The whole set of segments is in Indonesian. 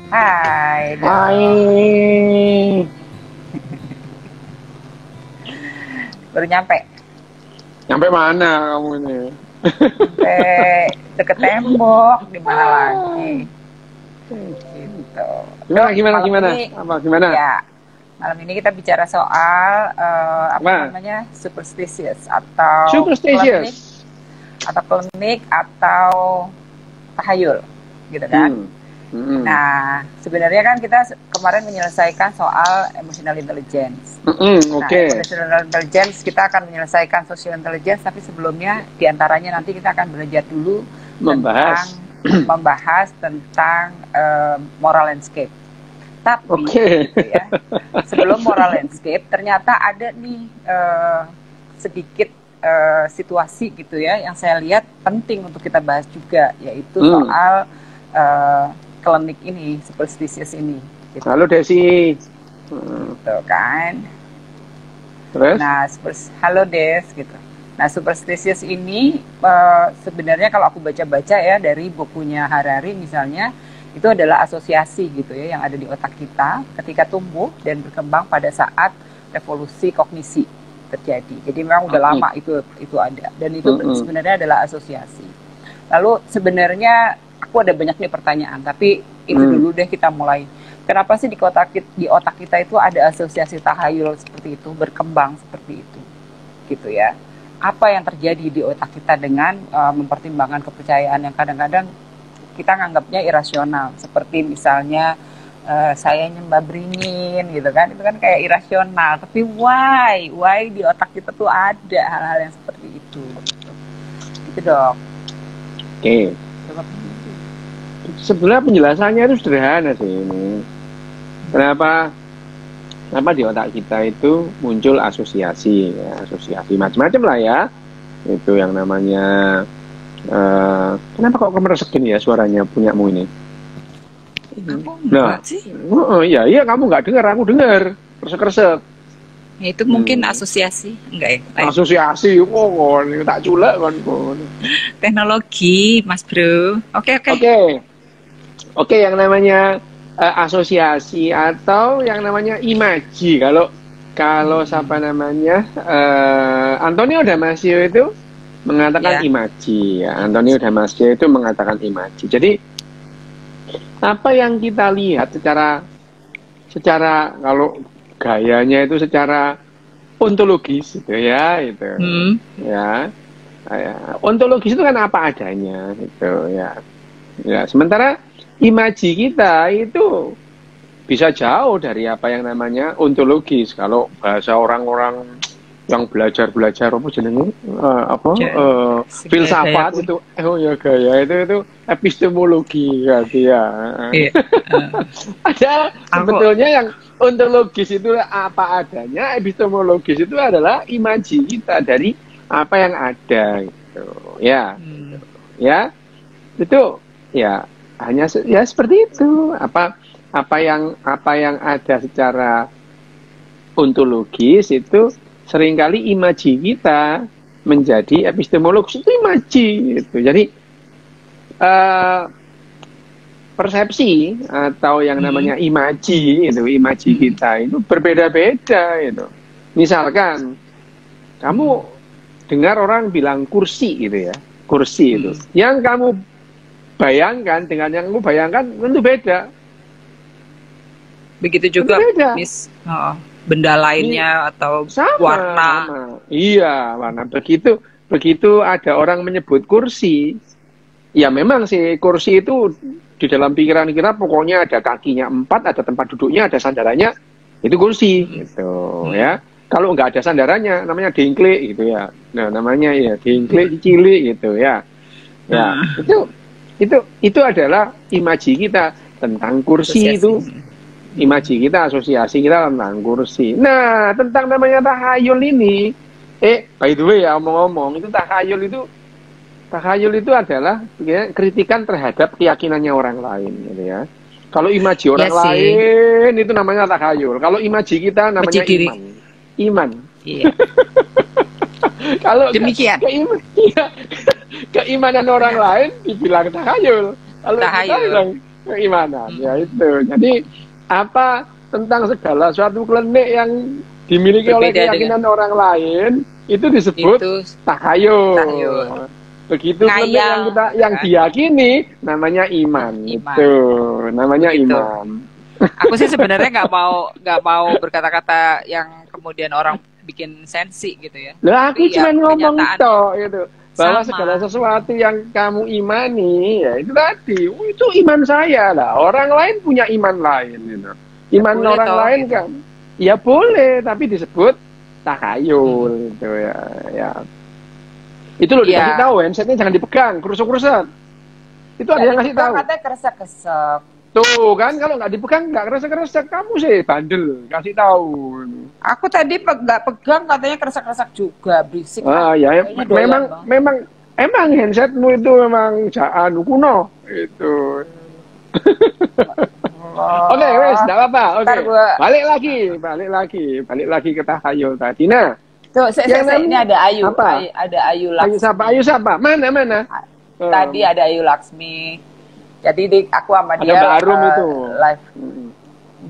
Hai dong. Hai. Baru nyampe. Nyampe mana kamu ini? Sampai deket tembok. Di mana lagi? Gitu. Dok, Gimana? malam ini Gimana? ya, malam ini kita bicara soal apa Apa? namanya? Superstitious atau Superstitious. klinik atau tahayul, gitu kan? Nah, sebenarnya kan kita kemarin menyelesaikan soal emotional intelligence. Oke. Emotional intelligence kita akan menyelesaikan social intelligence, tapi sebelumnya diantaranya nanti kita akan belajar dulu membahas tentang moral landscape. Tapi gitu ya, sebelum moral landscape ternyata ada nih sedikit situasi gitu ya yang saya lihat penting untuk kita bahas juga, yaitu soal klinik ini, superstitious ini. Gitu. Halo Desi. Gitu kan. Terus? Nah, halo Des gitu. Nah, superstitious ini sebenarnya kalau aku baca-baca ya dari bukunya Harari misalnya, itu adalah asosiasi gitu ya yang ada di otak kita ketika tumbuh dan berkembang pada saat revolusi kognisi terjadi. Jadi memang udah lama itu ada, dan itu sebenarnya adalah asosiasi. Lalu sebenarnya aku ada banyak nih pertanyaan, tapi itu dulu deh kita mulai. Kenapa sih di otak kita itu ada asosiasi tahayul seperti itu, berkembang seperti itu, gitu ya? Apa yang terjadi di otak kita dengan mempertimbangkan kepercayaan yang kadang-kadang kita nganggapnya irasional, seperti misalnya saya nyembah beringin, gitu kan? Itu kan kayak irasional, tapi why di otak kita tuh ada hal-hal yang seperti itu, gitu dok. Oke. Sebenarnya penjelasannya itu sederhana sih ini. Kenapa di otak kita itu muncul asosiasi, ya, asosiasi macam-macam lah ya. Itu yang namanya kenapa kok kemeresek gini ya suaranya punyamu ini? Nah, sih? Iya kamu nggak dengar, aku dengar kresek-kresek. Ya, itu mungkin asosiasi, enggak ya? Asosiasi, tak culek kan. Teknologi, Mas Bro. Oke, yang namanya asosiasi atau yang namanya imaji. Kalau siapa namanya Antonio Damasio itu mengatakan imaji. Ya. Antonio Damasio itu mengatakan imaji. Jadi apa yang kita lihat secara kalau gayanya itu secara ontologis gitu ya, itu ya. Ontologis itu kan apa adanya gitu ya. Sementara imaji kita itu bisa jauh dari apa yang namanya ontologis. Kalau bahasa orang-orang yang belajar apa jenenge filsafat itu gaya itu epistemologi gitu ya. Ada sebetulnya yang ontologis itu apa adanya, epistemologis itu adalah imaji kita dari apa yang ada gitu. Ya. Itu ya hanya ya seperti itu. Apa yang ada secara ontologis itu seringkali imaji kita menjadi epistemologis itu imaji gitu. Jadi persepsi atau yang namanya imaji kita itu berbeda-beda gitu. Misalkan kamu dengar orang bilang kursi gitu ya, kursi itu. Yang kamu bayangkan dengan yang kamu bayangkan tentu beda. Begitu juga benda lainnya atau warna. Iya, warna. Begitu ada orang menyebut kursi, ya memang sih kursi itu di dalam pikiran kita pokoknya ada kakinya 4, ada tempat duduknya, ada sandarannya, itu kursi gitu ya. Kalau nggak ada sandarannya namanya dengklik gitu ya. Nah, namanya ya dengklik cilik gitu ya. Ya, itu adalah imaji kita tentang kursi itu. Imaji kita, asosiasi kita tentang kursi. Nah, tentang namanya tahayul ini, by the way ya, omong-omong, itu tahayul itu adalah ya, kritikan terhadap keyakinannya orang lain, gitu ya. Kalau imaji orang lain itu namanya tahayul. Kalau imaji kita namanya iman. Iya. Kalau demikian. Keimanan orang lain dibilang tahayul. Kalau kita bilang keimanan. Ya itu. Jadi apa tentang segala suatu klinik yang dimiliki oleh Berbeda keyakinan orang lain itu disebut itu takhayul. takhayul. Begitu klinik yang kita Ngayal, yang kan? diyakini namanya iman. Iman. Itu namanya Begitu. iman. Aku sih sebenarnya nggak mau berkata-kata yang kemudian orang bikin sensi gitu ya. Lah aku Tapi cuma ya, ngomong kenyataannya toh gitu. Bahwa sama. segala sesuatu yang kamu imani ya itu tadi itu iman saya lah. Orang lain punya iman lain gitu. Iman Boleh orang toh, lain gitu. kan ya boleh tapi disebut takhayul gitu ya. Ya. Itu loh Iya. dikasih tahu handsetnya jangan dipegang, kerusuk-kerusuk. Itu ada yang ngasih tahu. Katanya keresek-keresek. Tuh kan kalau nggak dipegang nggak kerasa-kerasa kamu sih bandel kasih tahu. Aku tadi nggak pegang katanya keresek-keresek juga, berisik. Ah ya Kayaknya doyan banget. memang handsetmu itu memang jaan kuno itu. Oke, wes, tidak apa-apa. Oke, balik lagi ke takhayul tadi. Nah, Tuh, ini ada Ayu. Apa? Ada Ayu Laksmi. Ayu siapa? Mana? Tadi ada Ayu Laksmi. Jadi aku sama Ada dia Mbak Arum itu. live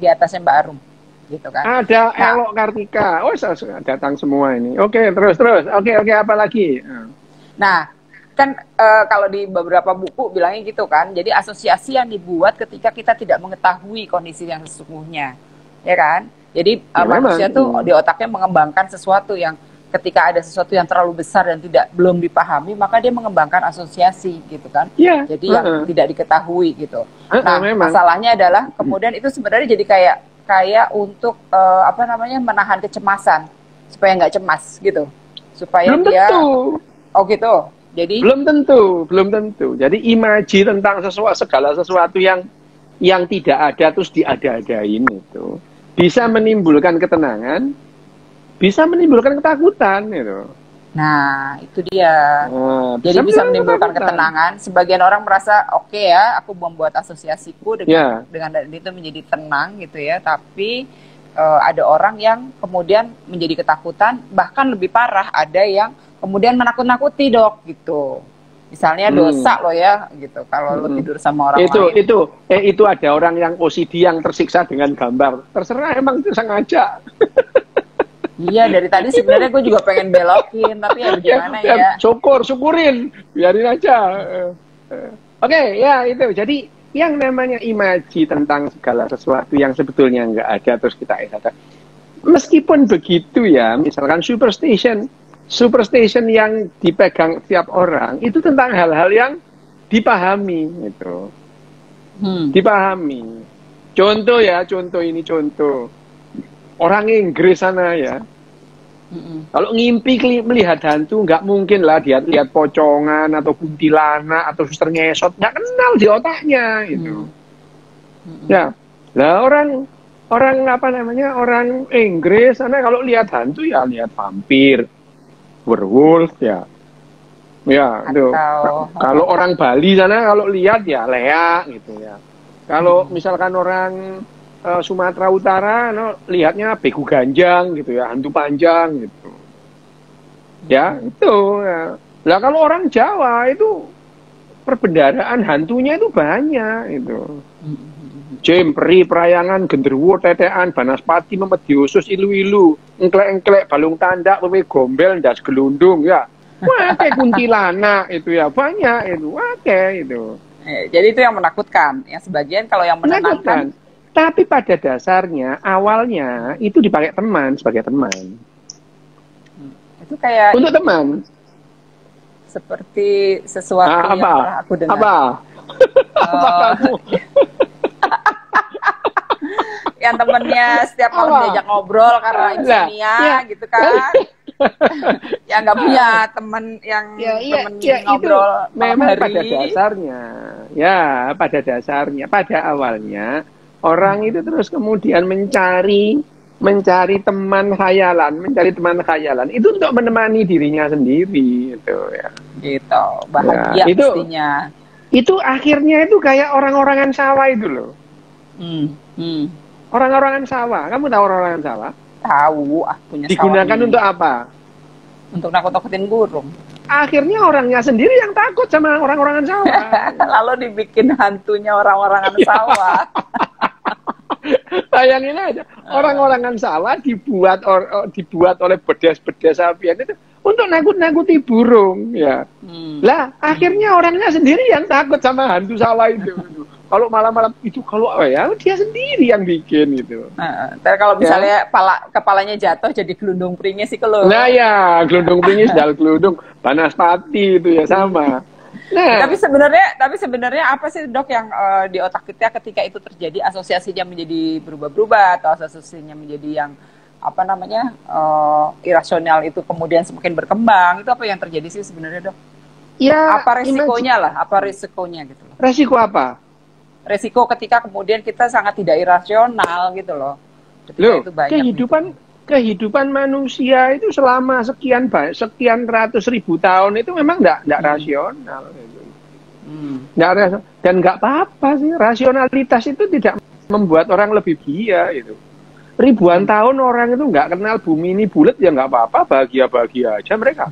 di atasnya Mbak Arum, gitu kan? Ada Elok Kartika. Oh, datang semua ini. Oke, terus. Oke, apa lagi? Nah, kan kalau di beberapa buku bilangnya gitu kan. Jadi asosiasi yang dibuat ketika kita tidak mengetahui kondisi yang sesungguhnya, ya kan? Jadi manusia tuh di otaknya mengembangkan sesuatu yang ketika ada sesuatu yang terlalu besar dan belum dipahami, maka dia mengembangkan asosiasi gitu kan. Yeah. Jadi yang tidak diketahui gitu. Nah, masalahnya adalah kemudian itu sebenarnya jadi kayak untuk menahan kecemasan supaya nggak cemas gitu. Supaya belum dia tentu. Oh gitu. Jadi belum tentu. Jadi imaji tentang segala sesuatu yang tidak ada terus diada-adain itu bisa menimbulkan ketenangan, bisa menimbulkan ketakutan gitu. Nah, itu dia. Jadi bisa menimbulkan ketenangan. Sebagian orang merasa oke ya, aku membuat asosiasiku dengan itu menjadi tenang gitu ya. Tapi ada orang yang kemudian menjadi ketakutan, bahkan lebih parah ada yang kemudian menakut-nakuti dok gitu. Misalnya dosa lo ya gitu kalau lo tidur sama orang lain. Itu ada orang yang OCD yang tersiksa dengan gambar. Terserah emang itu sengaja. Iya dari tadi sebenarnya gue juga pengen belokin tapi ya gimana ya. Syukurin, biarin aja. Oke, ya itu. Jadi yang namanya imaji tentang segala sesuatu yang sebetulnya nggak ada terus kita ada. Meskipun begitu ya, misalkan superstition yang dipegang tiap orang itu tentang hal-hal yang dipahami gitu. Dipahami. Contoh orang Inggris sana ya. Kalau ngimpi melihat hantu nggak mungkin lah dia lihat pocongan atau kuntilanak atau suster ngesot, nggak kenal di otaknya gitu. Ya. Lah orang Inggris sana kalau lihat hantu ya lihat vampir, werewolf ya. Ya, itu. Kalau orang Bali sana kalau lihat ya leak gitu ya. Kalau misalkan orang Sumatera Utara lihatnya begu ganjang gitu ya, hantu panjang gitu. Ya, itu ya. Lah kalau orang Jawa itu perbendaharaan hantunya itu banyak itu. Jemperi, Prayangan, Genderuwo, Tetean, Banaspati, Memediusus, Ilu-ilu, engklek-engklek, Balung Tandak, Wewe Gombel, Ndas Gelundung ya. Wah, kayak kuntilanak itu ya, banyak itu, itu. Jadi itu yang menakutkan. Yang sebagian kalau yang menenangkan. Tapi pada dasarnya, awalnya itu dipakai teman sebagai teman. Itu kayak untuk teman. Seperti sesuatu yang pernah aku dengar. Apa kamu? Yang temennya setiap malam diajak ngobrol karena insomnia gitu kan. Yang nggak punya temen yang ngobrol memang pada dasarnya, pada awalnya orang itu terus kemudian mencari teman khayalan itu untuk menemani dirinya sendiri itu ya. Gitu, bahagia pastinya. Itu akhirnya itu kayak orang-orangan sawah itu loh. Orang-orangan sawah, kamu tahu orang-orangan sawah? Tahu, punya digunakan sawah untuk apa? Untuk nakut-nakutin burung. akhirnya orangnya sendiri yang takut sama orang-orangan sawah. Lalu dibikin hantunya orang-orangan sawah. Bayangin aja, orang-orangan sawah dibuat oleh bedes-bedes sapian itu untuk nakut-nakuti burung, ya. Lah, akhirnya orangnya sendiri yang takut sama hantu sawah itu. Kalau malam-malam itu, kalau ya dia sendiri yang bikin gitu. Tapi kalau misalnya kepalanya jatuh jadi gelundung pringis sih kalau. Nah ya, gelundung pringis dal gelundung panas pati itu ya sama. Nah, tapi sebenarnya apa sih dok yang di otak kita ketika itu terjadi, asosiasinya menjadi berubah-berubah atau asosiasinya menjadi yang apa namanya irasional itu kemudian semakin berkembang, itu apa yang terjadi sih sebenarnya dok? Ya, apa resikonya lah? Apa resikonya gitu loh? Resiko apa? Resiko ketika kemudian kita sangat tidak irasional gitu loh. Loh, itu banyak kehidupan manusia itu selama sekian ratus ribu tahun itu memang nggak rasional. Nggak rasional. Dan nggak apa-apa sih, rasionalitas itu tidak membuat orang lebih gila itu. Ribuan tahun orang itu nggak kenal bumi ini bulat ya nggak apa-apa, bahagia-bahagia aja mereka.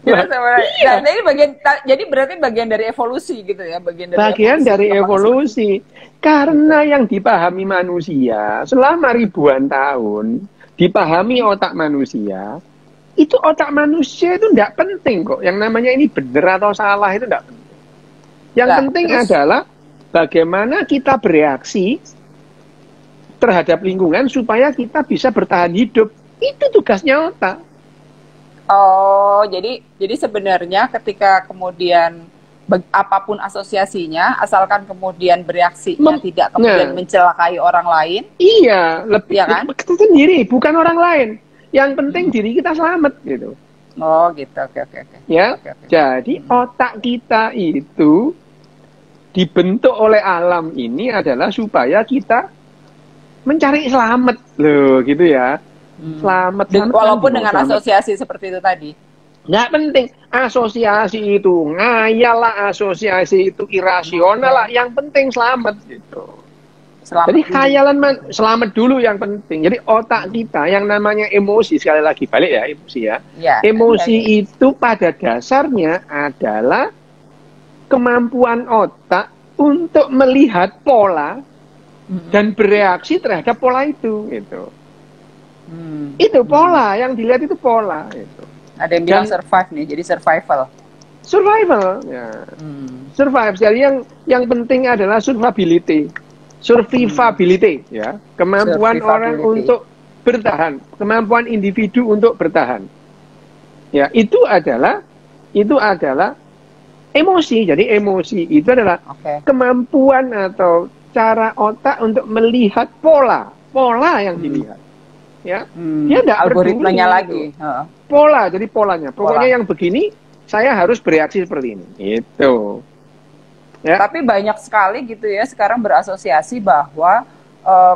Iya. Jadi berarti bagian dari evolusi gitu ya, bagian dari evolusi. Karena yang dipahami manusia selama ribuan tahun, dipahami otak manusia, itu otak manusia itu tidak penting kok. Yang namanya ini benar atau salah itu tidak penting. Yang penting adalah bagaimana kita bereaksi terhadap lingkungan supaya kita bisa bertahan hidup. Itu tugasnya otak. Oh, jadi sebenarnya ketika kemudian apapun asosiasinya, asalkan kemudian bereaksinya tidak kemudian mencelakai orang lain. Iya, lebih ya kan? Sendiri, bukan orang lain. Yang penting diri kita selamat gitu. Oh, gitu. Oke. Ya, jadi otak kita itu dibentuk oleh alam ini adalah supaya kita mencari selamat loh, gitu ya. Selamat walaupun dengan asosiasi seperti itu tadi. Nggak penting asosiasi itu ngayal lah, asosiasi itu irasional lah, yang penting selamat gitu. Jadi khayalan selamat dulu yang penting. Jadi otak kita yang namanya emosi, sekali lagi balik ya emosi ya. Emosi itu pada dasarnya adalah kemampuan otak untuk melihat pola dan bereaksi terhadap pola itu gitu. Itu pola, yang dilihat itu pola itu. Ada yang bilang survive nih, jadi survival ya. Survive. Jadi yang penting adalah survivability ya, kemampuan orang untuk bertahan, kemampuan individu untuk bertahan ya. Itu adalah emosi. Jadi emosi itu adalah kemampuan atau cara otak untuk melihat pola yang dilihat. Ya, dia enggak algoritmanya lagi. Pola, jadi polanya. Pokoknya yang begini, saya harus bereaksi seperti ini. Itu. Ya. Tapi banyak sekali gitu ya sekarang berasosiasi bahwa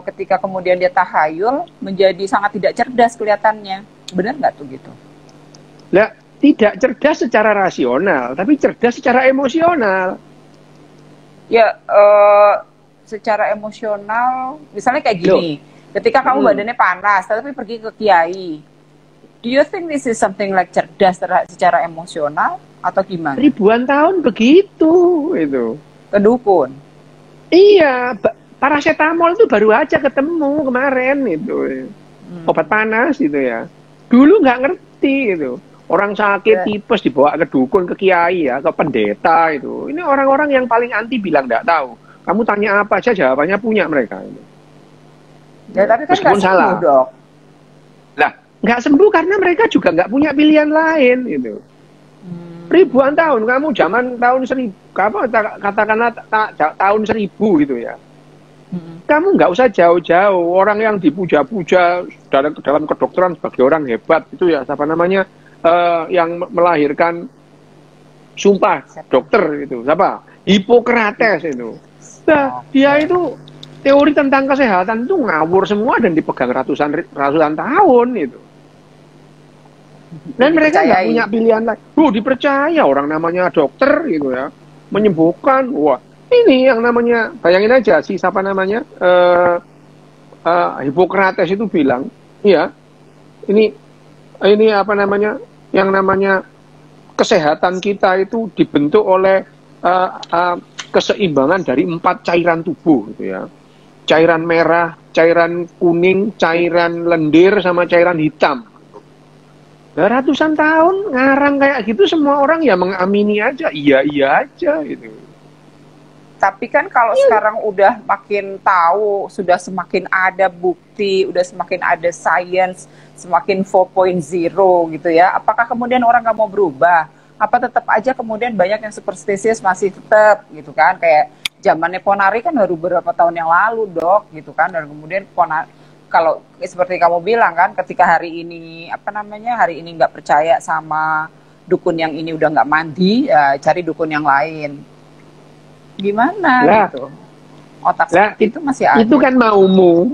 ketika kemudian dia tahayul menjadi sangat tidak cerdas kelihatannya. Benar nggak tuh gitu? Nah, tidak cerdas secara rasional, tapi cerdas secara emosional. Ya, secara emosional, misalnya kayak gini. Ketika kamu badannya panas, tapi pergi ke kiai, do you think this is something like cerdas secara emosional atau gimana? Ribuan tahun begitu itu. Ke dukun. Iya, paracetamol itu baru aja ketemu kemarin itu. Obat panas itu ya. Dulu nggak ngerti itu. Orang sakit tipes dibawa ke dukun, ke kiai ya, ke pendeta itu. Ini orang-orang yang paling anti bilang nggak tahu. Kamu tanya apa aja jawabannya punya mereka itu. Ya, tapi kan nggak sembuh, Dok. Lah, nggak sembuh karena mereka juga nggak punya pilihan lain gitu. Ribuan tahun, kamu zaman tahun 1000, katakanlah tahun 1000 gitu ya. Kamu nggak usah jauh-jauh, orang yang dipuja-puja dalam kedokteran sebagai orang hebat itu ya, siapa namanya, yang melahirkan sumpah dokter itu, siapa? Hippocrates itu. Nah, dia itu teori tentang kesehatan itu ngawur semua dan dipegang ratusan tahun itu. Dan mereka nggak punya pilihan lain. Dipercaya orang namanya dokter gitu ya, menyembuhkan. Wah, ini yang namanya, bayangin aja sih siapa namanya, Hippocrates itu bilang, ya, ini apa namanya, yang namanya kesehatan kita itu dibentuk oleh keseimbangan dari 4 cairan tubuh gitu ya. Cairan merah, cairan kuning, cairan lendir, sama cairan hitam. Nah, ratusan tahun ngarang kayak gitu, semua orang ya mengamini aja, iya aja gitu. Tapi kan kalau sekarang udah makin tahu, sudah semakin ada bukti, udah semakin ada science, semakin 4.0 gitu ya. Apakah kemudian orang nggak mau berubah? Apa tetap aja kemudian banyak yang superstisius masih tetap gitu kan? Kayak zamannya Ponari kan baru beberapa tahun yang lalu, Dok, gitu kan. Dan kemudian Ponari, kalau seperti kamu bilang kan, ketika hari ini hari ini nggak percaya sama dukun yang ini, udah nggak mandi, ya cari dukun yang lain. Gimana gitu? Otak seperti itu masih ada. Itu kan maumu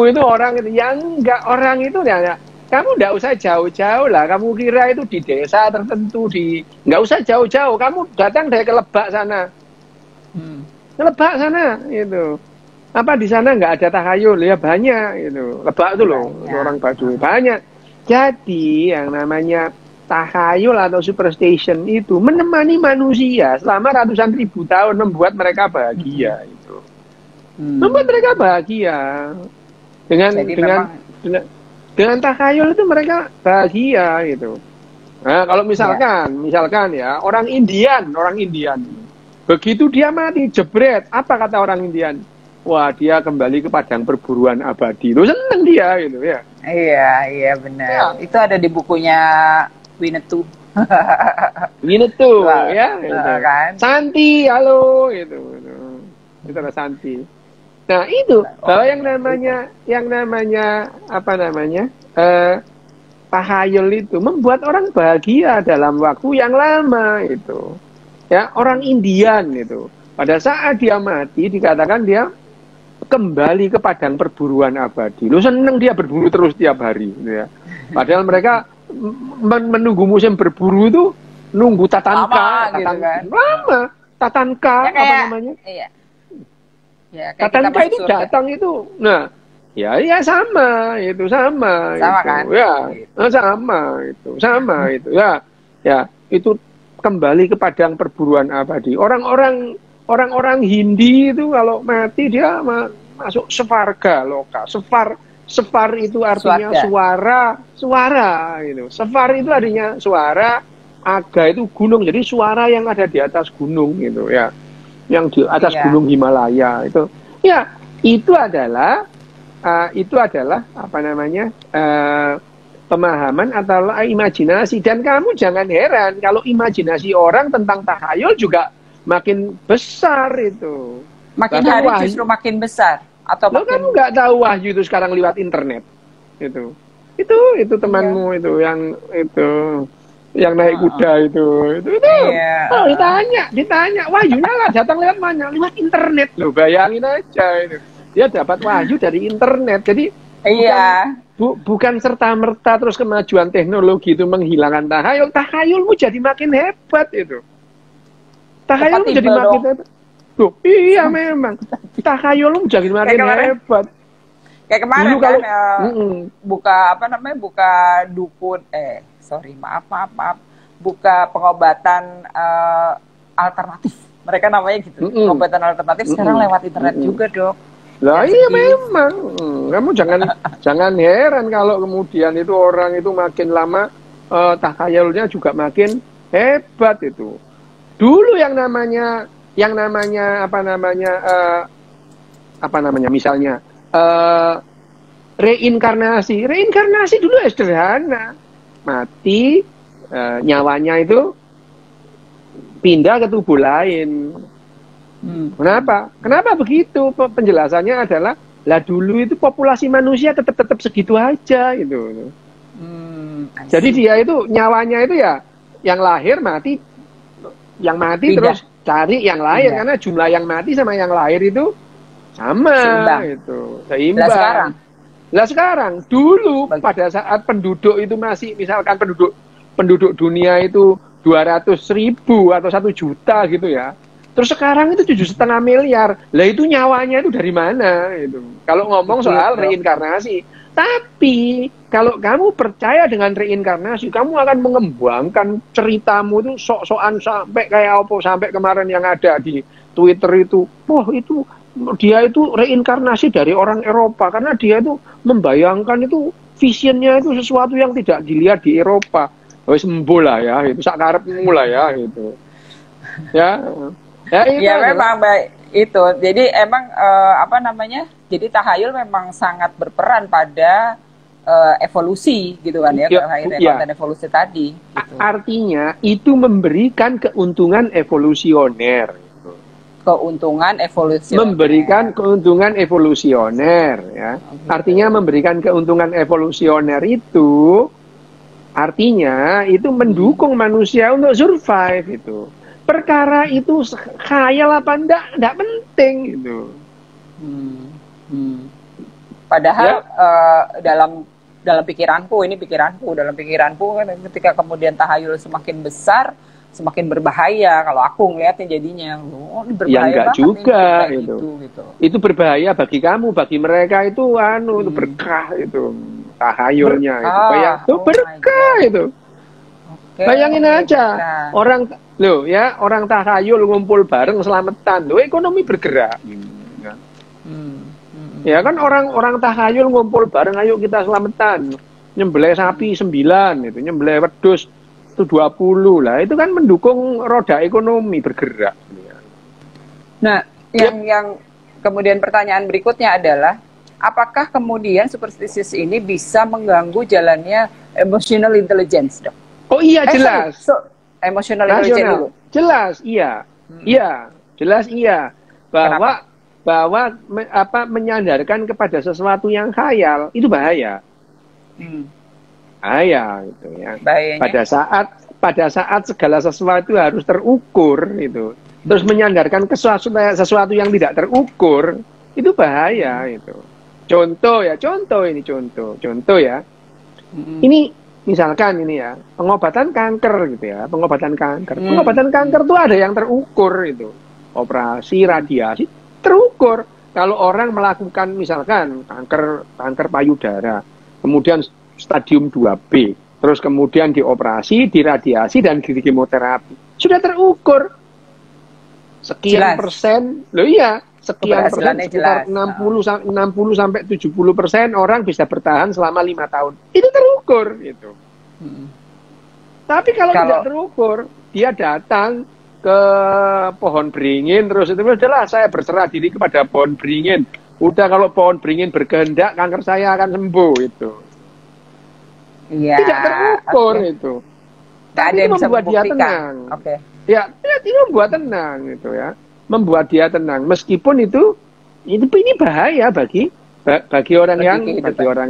itu orang itu yang enggak, orang itu ya. Kamu nggak usah jauh-jauh lah. Kamu kira itu di desa tertentu, nggak usah jauh-jauh. Kamu datang dari Kelebak sana. Kelebak sana itu. Apa di sana nggak ada tahayul? Ya banyak itu. Lebak itu loh, orang Baduy banyak. Jadi yang namanya tahayul atau superstition itu menemani manusia selama ratusan ribu tahun, membuat mereka bahagia itu. Membuat mereka bahagia. Dengan tahayul itu mereka bahagia gitu. Nah, kalau misalkan ya, orang Indian, begitu dia mati jebret, apa kata orang Indian? Wah, dia kembali ke padang perburuan abadi. Lu seneng dia gitu ya. Iya benar. Ya. Itu ada di bukunya Winnetou. Winnetou ya, gitu. Kan? Santi, halo gitu. Itu ada Santi. Nah, itu bahwa yang namanya tahayul itu membuat orang bahagia dalam waktu yang lama itu. Ya, orang Indian itu. Pada saat dia mati dikatakan dia kembali ke padang perburuan abadi. Lu seneng dia berburu terus tiap hari gitu ya. Padahal mereka menunggu musim berburu itu nunggu tatanka, lama, tatanka ya, apa namanya? Iya. Ya, tatanka itu datang itu, nah, ya sama itu. Sama itu. Kan? Ya, sama itu. Ya, itu kembali ke padang perburuan abadi. Orang-orang Hindi itu kalau mati dia masuk sevarga loka. Sefar itu artinya suara gitu. Sefar itu artinya suara, aga itu gunung. Jadi suara yang ada di atas gunung gitu ya. Yang di atas gunung Himalaya itu. Ya, itu adalah apa namanya? Pemahaman atau imajinasi. Dan kamu jangan heran kalau imajinasi orang tentang tahayul juga makin besar itu. Makin hari justru makin besar. Atau kamu nggak tahu wahyu itu sekarang lewat internet itu temanmu itu yang naik kuda itu oh, ditanya wahyunya lah datang lewat mana, lewat internet loh, bayangin aja itu dia dapat wahyu dari internet. Jadi bukan serta-merta terus kemajuan teknologi itu menghilangkan tahayulmu jadi makin hebat itu. Tahayulmu jadi makin hebat. Tuh, iya memang. Tahayul jadi makin hebat. Kayak kemarin kan buka dukun maaf. Buka pengobatan alternatif. Mereka namanya gitu. Pengobatan alternatif sekarang lewat internet juga, Dok. Lah iya memang. Kamu jangan heran kalau kemudian itu orang itu makin lama tahayulnya juga makin hebat itu. Dulu yang namanya misalnya reinkarnasi dulu sederhana, mati nyawanya itu pindah ke tubuh lain. Kenapa begitu? Penjelasannya adalah dulu itu populasi manusia tetap segitu aja gitu. Jadi dia itu nyawanya itu ya yang lahir mati, yang mati pindah. Terus cari yang lain karena jumlah yang mati sama yang lahir itu sama seimbang. Sekarang dulu pada saat penduduk itu masih misalkan penduduk dunia itu 200.000 atau 1 juta gitu ya. Terus sekarang itu 7,5 miliar. Lah itu nyawanya itu dari mana itu? Kalau ngomong soal reinkarnasi, Tapi kalau kamu percaya dengan reinkarnasi, kamu akan mengembangkan ceritamu itu sok-sokan sampai kayak apa, sampai kemarin yang ada di Twitter itu. Wah, itu dia itu reinkarnasi dari orang Eropa karena dia itu membayangkan itu visionnya itu sesuatu yang tidak dilihat di Eropa. Wis sembuh lah ya, itu sakarepmu lah ya gitu. Ya. Ya, itu ya memang baik itu. Jadi emang apa namanya? Jadi tahayul memang sangat berperan pada evolusi gitu kan ya, konten evolusi tadi. Gitu. Artinya itu memberikan keuntungan evolusioner. Keuntungan evolusioner. Memberikan keuntungan evolusioner ya. Okay. Artinya memberikan keuntungan evolusioner itu artinya itu mendukung manusia untuk survive itu. Perkara itu khayal apa enggak penting gitu. Padahal ya. Dalam pikiranku dalam pikiranku kan ketika kemudian tahayul semakin besar semakin berbahaya kalau aku ngeliatnya jadinya ini berbahaya ya enggak juga nih, gitu. Itu berbahaya bagi kamu, bagi mereka itu itu berkah itu tahayulnya itu berkah itu. Bayangin aja orang tahayul ngumpul bareng selamatan ekonomi bergerak. Ya kan orang tahayul ngumpul bareng, ayo kita selamatan. Nyembelih sapi 9 itu, nyembelih wedhus itu 20 lah. Itu kan mendukung roda ekonomi bergerak. Nah, yang kemudian pertanyaan berikutnya adalah apakah kemudian superstisius ini bisa mengganggu jalannya emotional intelligence, Dok? Oh iya jelas. Emotional intelligence dulu. Jelas, iya. Iya, jelas iya. Bahwa menyandarkan kepada sesuatu yang khayal itu bahaya. Bahaya gitu ya. Bahayanya. Pada saat segala sesuatu harus terukur itu. Terus menyandarkan ke sesuatu yang tidak terukur itu bahaya itu. Contoh ya. Ini misalkan ini ya, pengobatan kanker gitu ya, pengobatan kanker. Pengobatan kanker tuh ada yang terukur itu. Operasi, radiasi terukur. Kalau orang melakukan misalkan kanker payudara, kemudian stadium 2B, terus kemudian dioperasi, diradiasi dan kemoterapi. Sudah terukur. Sekian persen, sekian persen, sekitar 60 sampai 70% orang bisa bertahan selama 5 tahun. Itu terukur gitu. Tapi kalau tidak terukur, dia datang ke pohon beringin terus itu udahlah saya berserah diri kepada pohon beringin. Udah kalau pohon beringin berkehendak kanker saya akan sembuh itu. Iya. Tidak terukur itu. Tapi itu membuat dia tenang. Oke. Ya, itu membuat tenang gitu ya. Membuat dia tenang meskipun itu ini bahaya bagi orang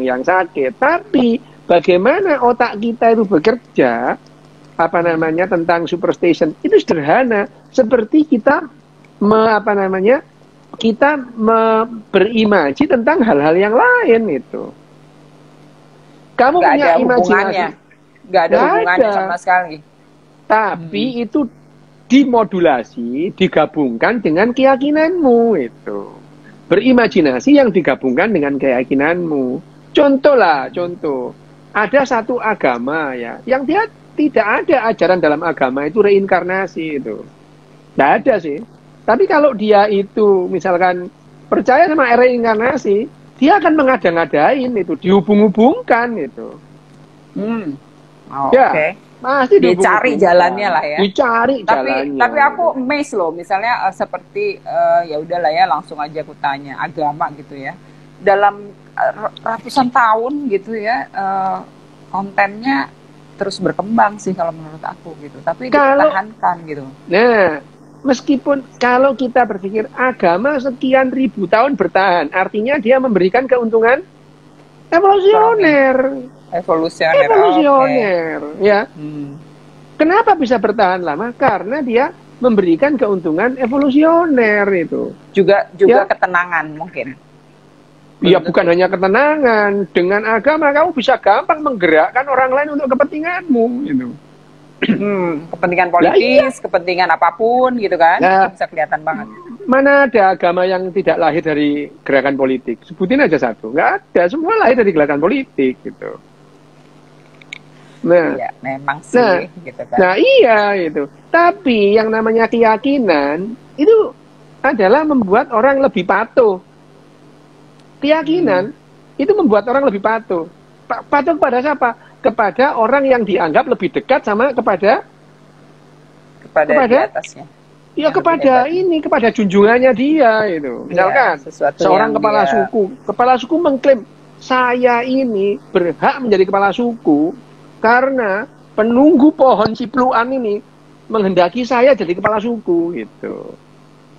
yang sakit. Tapi bagaimana otak kita itu bekerja tentang superstition itu sederhana, seperti kita berimaji tentang hal-hal yang lain itu. Kamu gak punya imajinasi, nggak ada hubungannya sama sekali. Tapi itu dimodulasi, digabungkan dengan keyakinanmu itu. Berimajinasi yang digabungkan dengan keyakinanmu. Contoh. Ada satu agama ya, yang dia tidak ada ajaran dalam agama itu reinkarnasi itu. Tidak ada sih. Tapi kalau dia itu misalkan percaya sama reinkarnasi, dia akan mengada-ngadain itu, dihubung-hubungkan itu. Oke. Pasti dicari jalannya lah ya. Dicari jalannya. Tapi aku amazed loh, misalnya seperti ya udahlah ya, langsung aja aku tanya agama gitu ya. Dalam ratusan tahun gitu ya, kontennya terus berkembang sih kalau menurut aku gitu. Tapi dipertahankan gitu. Nah, meskipun kalau kita berpikir agama sekian ribu tahun bertahan, artinya dia memberikan keuntungan evolusioner. Evolusioner, ya. Kenapa bisa bertahan lama? Karena dia memberikan keuntungan evolusioner itu. Juga ketenangan mungkin. Ya bukan hanya ketenangan, dengan agama kamu bisa gampang menggerakkan orang lain untuk kepentinganmu gitu. Kepentingan politis, kepentingan apapun gitu kan, bisa kelihatan banget. Mana ada agama yang tidak lahir dari gerakan politik? Sebutin aja satu. Nggak ada. Semua lahir dari gerakan politik gitu. Nah, iya, memang sih, gitu kan. nah iya itu. Tapi yang namanya keyakinan itu adalah membuat orang lebih patuh. Keyakinan itu membuat orang lebih patuh. Patuh kepada siapa? Kepada orang yang dianggap lebih dekat sama kepada di atasnya. Ya kepada ini, kepada junjungannya dia itu. Misalkan ya, seorang kepala suku mengklaim saya ini berhak menjadi kepala suku karena penunggu pohon cipluan ini menghendaki saya jadi kepala suku gitu.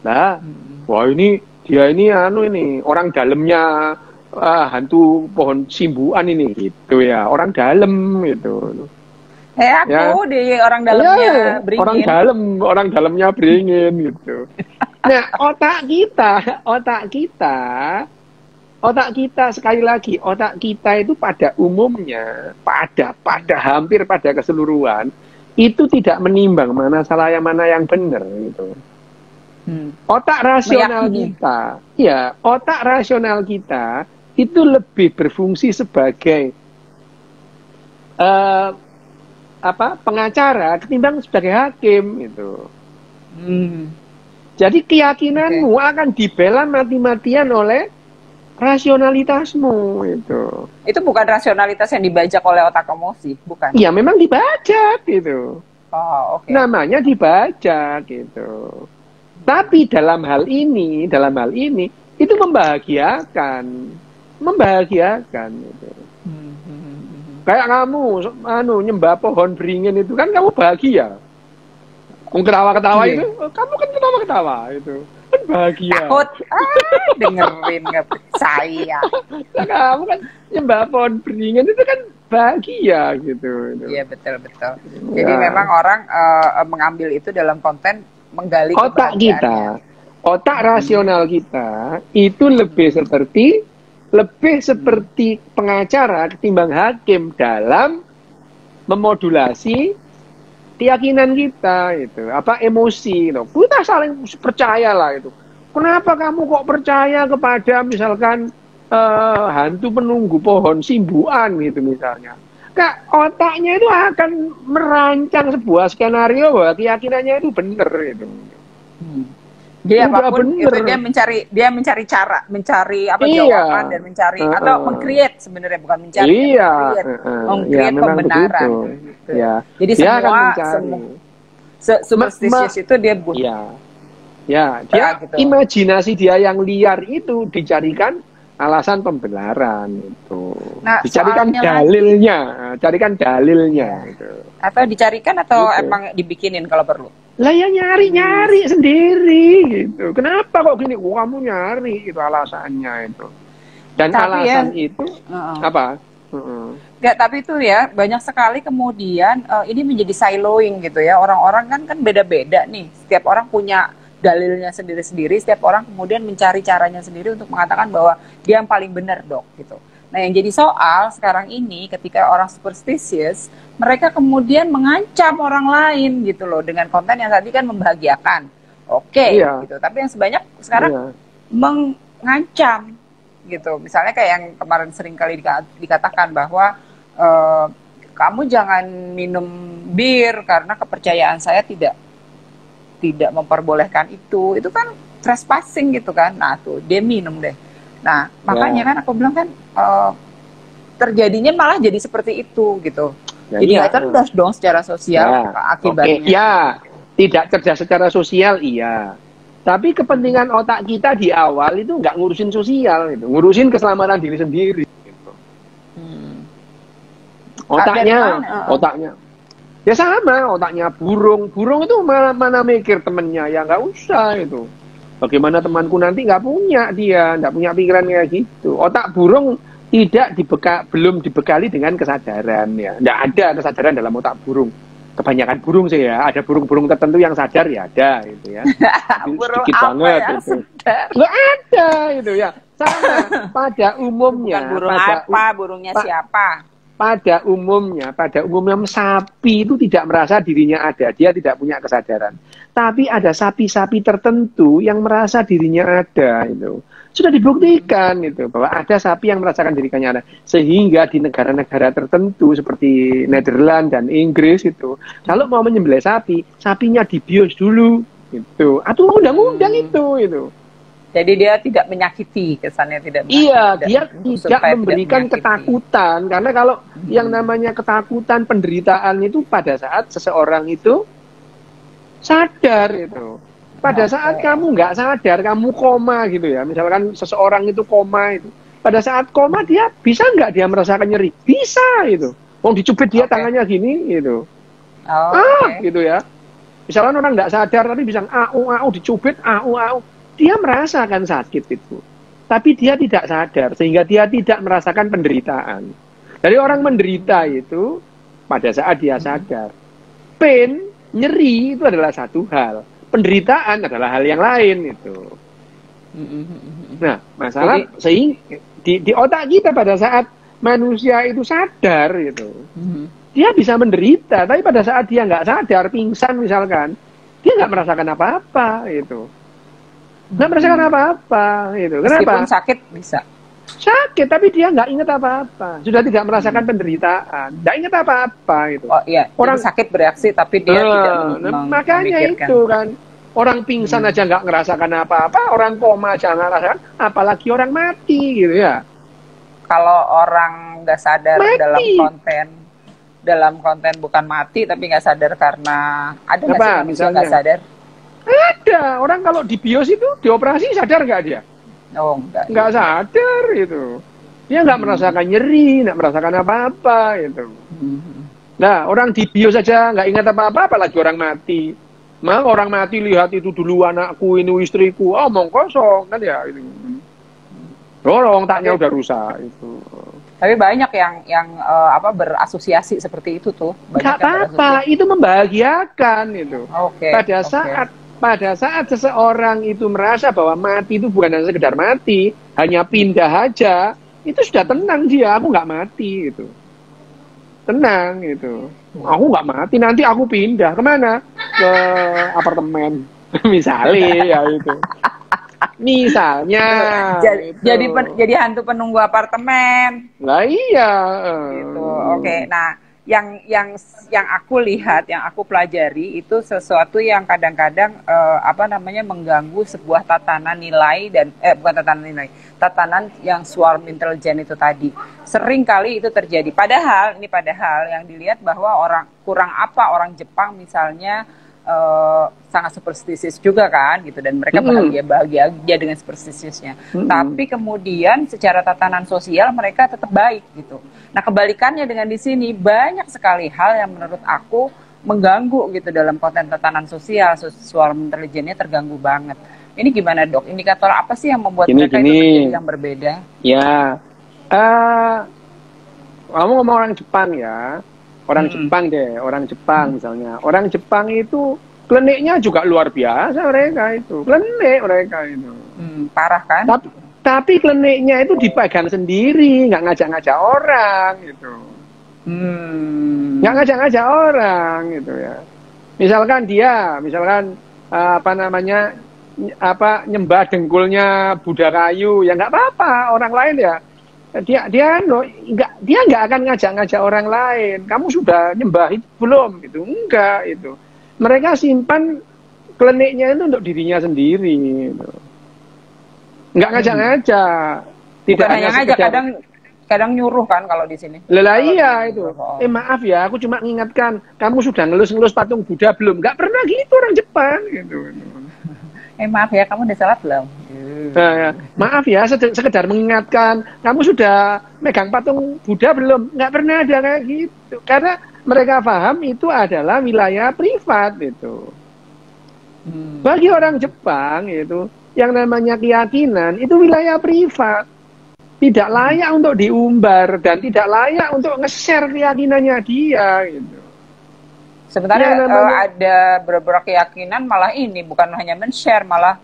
Nah, wah ini dia ini ini orang dalamnya hantu pohon simbuan ini gitu ya, orang dalam gitu. Aku di orang dalamnya beringin. Orang dalamnya beringin gitu. Nah, otak kita sekali lagi, otak kita itu pada umumnya, hampir pada keseluruhan itu tidak menimbang mana salah yang mana yang benar gitu. Otak rasional kita itu lebih berfungsi sebagai pengacara ketimbang sebagai hakim itu. Jadi keyakinanmu akan dibela mati-matian oleh rasionalitasmu itu. Itu bukan rasionalitas yang dibajak oleh otak emosi, bukan? Ya memang dibajak gitu. Oh, Namanya dibajak gitu. Tapi dalam hal ini itu membahagiakan gitu. Kayak kamu nyembah pohon beringin itu kan kamu bahagia. Ketawa-ketawa itu, kamu kan ketawa-ketawa itu. Kan bahagia. Takut. Dengerin nggak percaya. Kamu kan nyembah pohon beringin itu kan bahagia gitu. Iya betul. Jadi memang orang mengambil itu dalam konten menggali otak kita, otak rasional kita itu lebih seperti pengacara ketimbang hakim dalam memodulasi keyakinan kita itu, emosi gitu. Kita saling percayalah itu. Kenapa kamu kok percaya kepada misalkan hantu penunggu pohon simbuan gitu misalnya? Otaknya itu akan merancang sebuah skenario bahwa keyakinannya itu benar itu. Dia apapun itu dia mencari cara, jawaban dan mencari atau meng-create sebenarnya bukan mencari, meng-create pembenaran. Gitu. Ya. Jadi semua superstitious itu dia butuh. Dia gitu. Imajinasi dia yang liar itu dicarikan alasan pembenaran itu. Nah, carikan dalilnya itu. Atau dicarikan atau emang dibikinin kalau perlu. Lah ya nyari sendiri gitu. Kenapa kok gini? Kamu nyari itu alasannya itu. Dan alasan itu apa? Enggak, tapi itu ya banyak sekali kemudian ini menjadi siloing gitu ya. Orang-orang kan beda-beda nih. Setiap orang punya dalilnya sendiri-sendiri, setiap orang kemudian mencari caranya sendiri untuk mengatakan bahwa dia yang paling benar, Dok, gitu. Nah, yang jadi soal sekarang ini ketika orang superstitious, mereka kemudian mengancam orang lain gitu loh dengan konten yang tadi kan membahagiakan. Gitu. Tapi yang sebanyak sekarang mengancam gitu. Misalnya kayak yang kemarin sering kali dikatakan bahwa kamu jangan minum bir karena kepercayaan saya tidak memperbolehkan itu kan trespassing gitu kan. Nah tuh dia minum deh. Nah makanya kan aku bilang kan terjadinya malah jadi seperti itu gitu. Jadi nggak cerdas dong secara sosial akibatnya. Tidak cerdas secara sosial tapi kepentingan otak kita di awal itu nggak ngurusin sosial gitu, ngurusin keselamatan diri sendiri gitu. Otaknya ya sama, otaknya burung itu mana mikir temennya, ya nggak usah itu. Bagaimana temanku nanti nggak punya pikiran kayak gitu. Otak burung belum dibekali dengan kesadaran ya. Nggak ada kesadaran dalam otak burung. Kebanyakan burung sih ya, ada burung-burung tertentu yang sadar ya ada gitu ya. Burung sedikit apa banget yang gitu. sadar? Nggak ada itu ya. Sama pada umumnya. Bukan burung apa, burungnya siapa? pada umumnya sapi itu tidak merasa dirinya ada, dia tidak punya kesadaran. Tapi ada sapi-sapi tertentu yang merasa dirinya ada itu. Sudah dibuktikan itu bahwa ada sapi yang merasakan dirinya ada. Sehingga di negara-negara tertentu seperti Nederland dan Inggris itu, kalau mau menyembelih sapi, sapinya dibius dulu gitu. Atau undang-undang itu. Jadi dia tidak menyakiti, kesannya tidak menyakiti. Iya, dia tidak memberikan ketakutan. Karena kalau yang namanya ketakutan, penderitaan itu pada saat seseorang itu sadar itu. Pada saat kamu nggak sadar, kamu koma gitu ya. Misalkan seseorang itu koma itu. Pada saat koma dia bisa nggak dia merasakan nyeri? Bisa itu. Mau dicubit dia tangannya gini gitu. Gitu ya. Misalkan orang nggak sadar tapi bisa au dicubit au. Dia merasakan sakit itu. Tapi dia tidak sadar sehingga dia tidak merasakan penderitaan. Dari orang menderita itu pada saat dia sadar. Pain, nyeri itu adalah satu hal. Penderitaan adalah hal yang lain itu. Nah, masalah sehingga di otak kita pada saat manusia itu sadar gitu, dia bisa menderita. Tapi pada saat dia nggak sadar, pingsan misalkan, dia nggak merasakan apa-apa gitu. Nggak merasakan apa-apa gitu. Kenapa? Meskipun sakit bisa. Sakit, tapi dia nggak ingat apa-apa. Sudah tidak merasakan penderitaan. Nggak ingat apa-apa gitu. Oh iya, orang sakit bereaksi tapi dia tidak makanya memikirkan. itu kan. Orang pingsan aja nggak ngerasakan apa-apa, orang koma aja nggak ngerasakan, apalagi orang mati gitu ya. Kalau orang nggak sadar dalam konten bukan mati tapi nggak sadar karena ada nggak sih manusia nggak sadar? Ada. Orang kalau di bios itu dioperasi sadar nggak dia? Oh enggak. Nggak sadar itu. Dia nggak merasakan nyeri, nggak merasakan apa-apa itu. Nah, orang di bios saja nggak ingat apa-apa, apalagi orang mati. Maka orang mati lihat itu dulu anakku, ini istriku, omong kosong kan ya itu. Dorong taknya udah rusak itu. Tapi banyak yang berasosiasi seperti itu tuh. Nggak apa-apa, itu membahagiakan itu. Pada saat seseorang itu merasa bahwa mati itu bukan hanya sekedar mati, hanya pindah aja, itu sudah tenang dia, aku nggak mati gitu. Tenang gitu. Aku nggak mati, nanti aku pindah kemana? Ke apartemen, misalnya ya itu. Misalnya. Jadi hantu penunggu apartemen. Lah iya. Gitu. Oke. Nah, yang aku lihat, yang aku pelajari itu sesuatu yang kadang-kadang mengganggu sebuah tatanan nilai dan bukan tatanan nilai, tatanan yang swarm intelijen itu tadi. Sering kali itu terjadi. Padahal yang dilihat bahwa orang Jepang misalnya sangat superstisius juga kan gitu, dan mereka bahagia aja dengan superstisiusnya. Tapi kemudian secara tatanan sosial mereka tetap baik gitu. Nah, kebalikannya dengan di sini banyak sekali hal yang menurut aku mengganggu gitu dalam konten tatanan sosial, swarm intelijennya terganggu banget. Ini gimana, Dok? Indikator apa sih yang membuat mereka itu menjadi yang berbeda? Ya, kamu ngomong orang Jepang ya. Orang Jepang deh, orang Jepang misalnya. Orang Jepang itu kliniknya juga luar biasa mereka itu. Klinik mereka itu. Parah kan? Tapi kliniknya itu dipegang sendiri, nggak ngajak-ngajak orang gitu. Nggak ngajak-ngajak orang gitu ya. Misalkan nyembah dengkulnya Buddha kayu, ya nggak apa-apa. Orang lain ya. Dia nggak akan ngajak-ngajak orang lain. Kamu sudah nyembah itu belum? Gitu enggak itu. Mereka simpan kliniknya itu untuk dirinya sendiri. Gitu. Nggak ngajak-ngajak. Tidak hanya ngajak, kadang nyuruh kan kalau di sini. Lah iya itu. Maaf ya, aku cuma mengingatkan. Kamu sudah ngelus-ngelus patung Buddha belum? Nggak pernah gitu orang Jepang gitu. Maaf ya, kamu udah salat belum? Maaf ya, sekedar mengingatkan, kamu sudah megang patung Buddha belum? Nggak pernah ada kayak gitu. Karena mereka paham itu adalah wilayah privat itu. Bagi orang Jepang itu, yang namanya keyakinan itu wilayah privat. Tidak layak untuk diumbar dan tidak layak untuk nge-share keyakinannya dia gitu. Sebenarnya ada beberapa keyakinan malah ini bukan hanya men-share, malah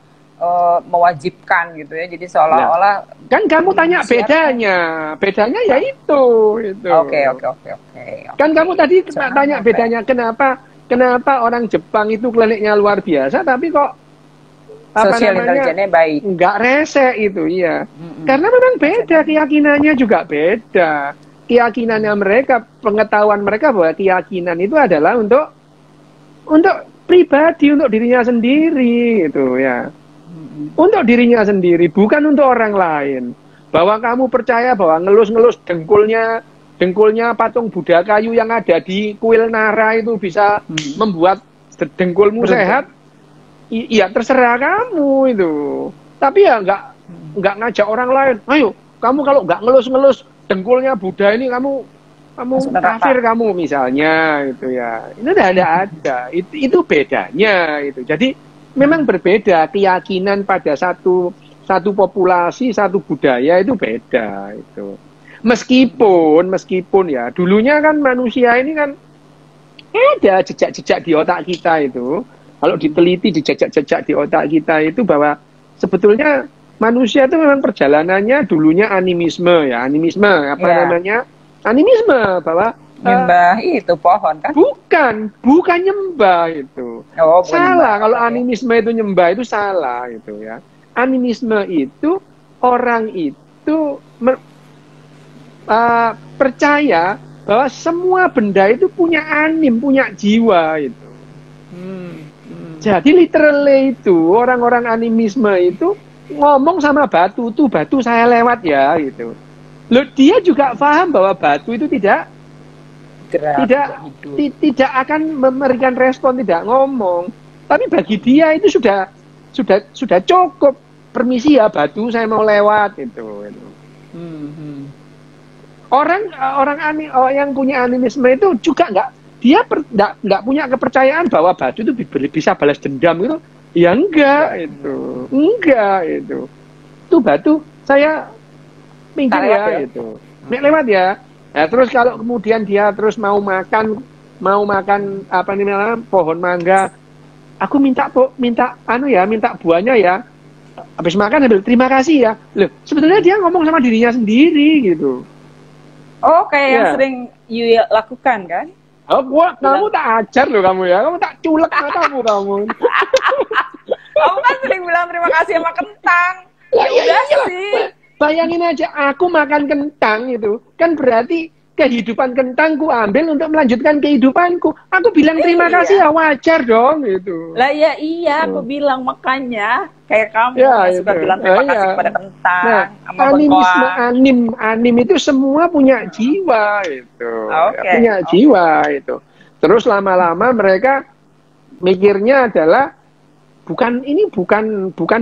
mewajibkan gitu ya. Jadi seolah-olah kan kamu tanya bedanya ya itu. Oke. Kan kamu tadi tanya bedanya kenapa orang Jepang itu kliniknya luar biasa, tapi kok sosial intelijennya baik. Nggak rese itu, iya. Karena memang beda, keyakinannya juga beda. Keyakinannya mereka, pengetahuan mereka bahwa keyakinan itu adalah untuk pribadi, untuk dirinya sendiri gitu ya. Untuk dirinya sendiri, bukan untuk orang lain. Bahwa kamu percaya bahwa ngelus-ngelus dengkulnya patung Buddha kayu yang ada di kuil Nara itu bisa membuat dengkulmu sehat. Iya, terserah kamu itu. Tapi ya nggak ngajak orang lain. Ayo, kamu kalau nggak ngelus-ngelus dengkulnya Buddha ini kamu kafir kamu misalnya gitu ya. Itu udah ada. Itu bedanya itu. Jadi memang berbeda keyakinan pada satu populasi, satu budaya itu beda itu. Meskipun ya dulunya kan manusia ini kan ada jejak-jejak di otak kita itu. Kalau diteliti di jejak-jejak di otak kita itu bahwa sebetulnya manusia itu memang perjalanannya dulunya animisme namanya? Animisme, bahwa nyembah itu pohon kan? Bukan nyembah itu. Salah, kalau animisme itu nyembah itu salah itu ya. Animisme itu orang itu percaya bahwa semua benda itu punya punya jiwa itu. Jadi literally itu orang-orang animisme itu ngomong sama batu, tuh batu saya lewat ya gitu. Loh, dia juga paham bahwa batu itu tidak akan memberikan respon, tidak ngomong. Tapi bagi dia itu sudah cukup. Permisi ya batu, saya mau lewat gitu. Orang yang punya animisme itu juga nggak punya kepercayaan bahwa batu itu bisa balas dendam gitu. Ya enggak itu. Tuh batu saya pinggir ya itu. Nek lewat ya. Nah, terus kalau kemudian dia terus mau makan apa namanya pohon mangga, aku minta buahnya ya. Habis makan ambil terima kasih ya. Loh, sebetulnya dia ngomong sama dirinya sendiri gitu. Oh, kayak yang sering you lakukan kan? Oh, kamu tak ajar loh kamu ya. Kamu tak culek matamu kamu. Kamu kan sering bilang terima kasih sama kentang. Ya udah sih. Bayangin aja, aku makan kentang itu. Kan berarti kehidupan kentangku ambil untuk melanjutkan kehidupanku. Aku bilang terima kasih ya wajar dong gitu. Lah ya iya, aku bilang makanya. Kayak kamu suka bilang terima kasih kepada kentang. Nah, anim itu semua punya jiwa itu. Punya jiwa itu. Terus lama-lama mereka mikirnya adalah bukan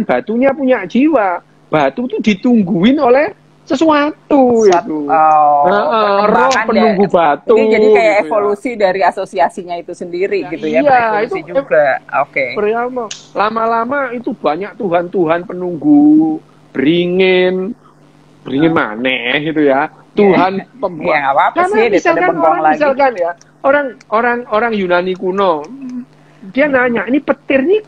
batunya punya jiwa. Batu itu ditungguin oleh sesuatu itu. Roh penunggu batu. Ini jadi kayak evolusi dari asosiasinya itu sendiri gitu ya. Iya, itu juga. Oke. Lama-lama itu banyak Tuhan penunggu, beringin maneh gitu ya. Tuhan pembuat. Ya, apa karena sih, misalkan ya, orang Yunani kuno, dia nanya, ini petir nih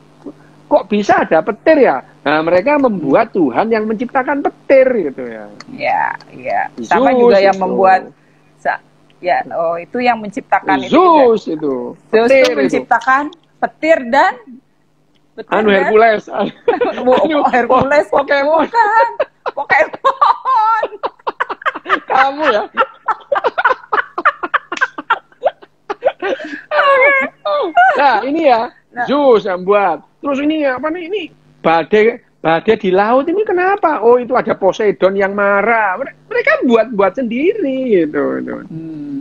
kok bisa ada petir ya? Nah, mereka membuat Tuhan yang menciptakan petir gitu ya. Iya. Sama juga yang membuat itu yang menciptakan Zeus itu. Zeus itu menciptakan petir dan Hercules. Hercules Pokemon. Pokemon. Kamu ya. Nah, ini ya. Zeus yang buat. Terus ini apa nih? Ini badai di laut ini kenapa? Oh, itu ada Poseidon yang marah. Mereka buat sendiri gitu.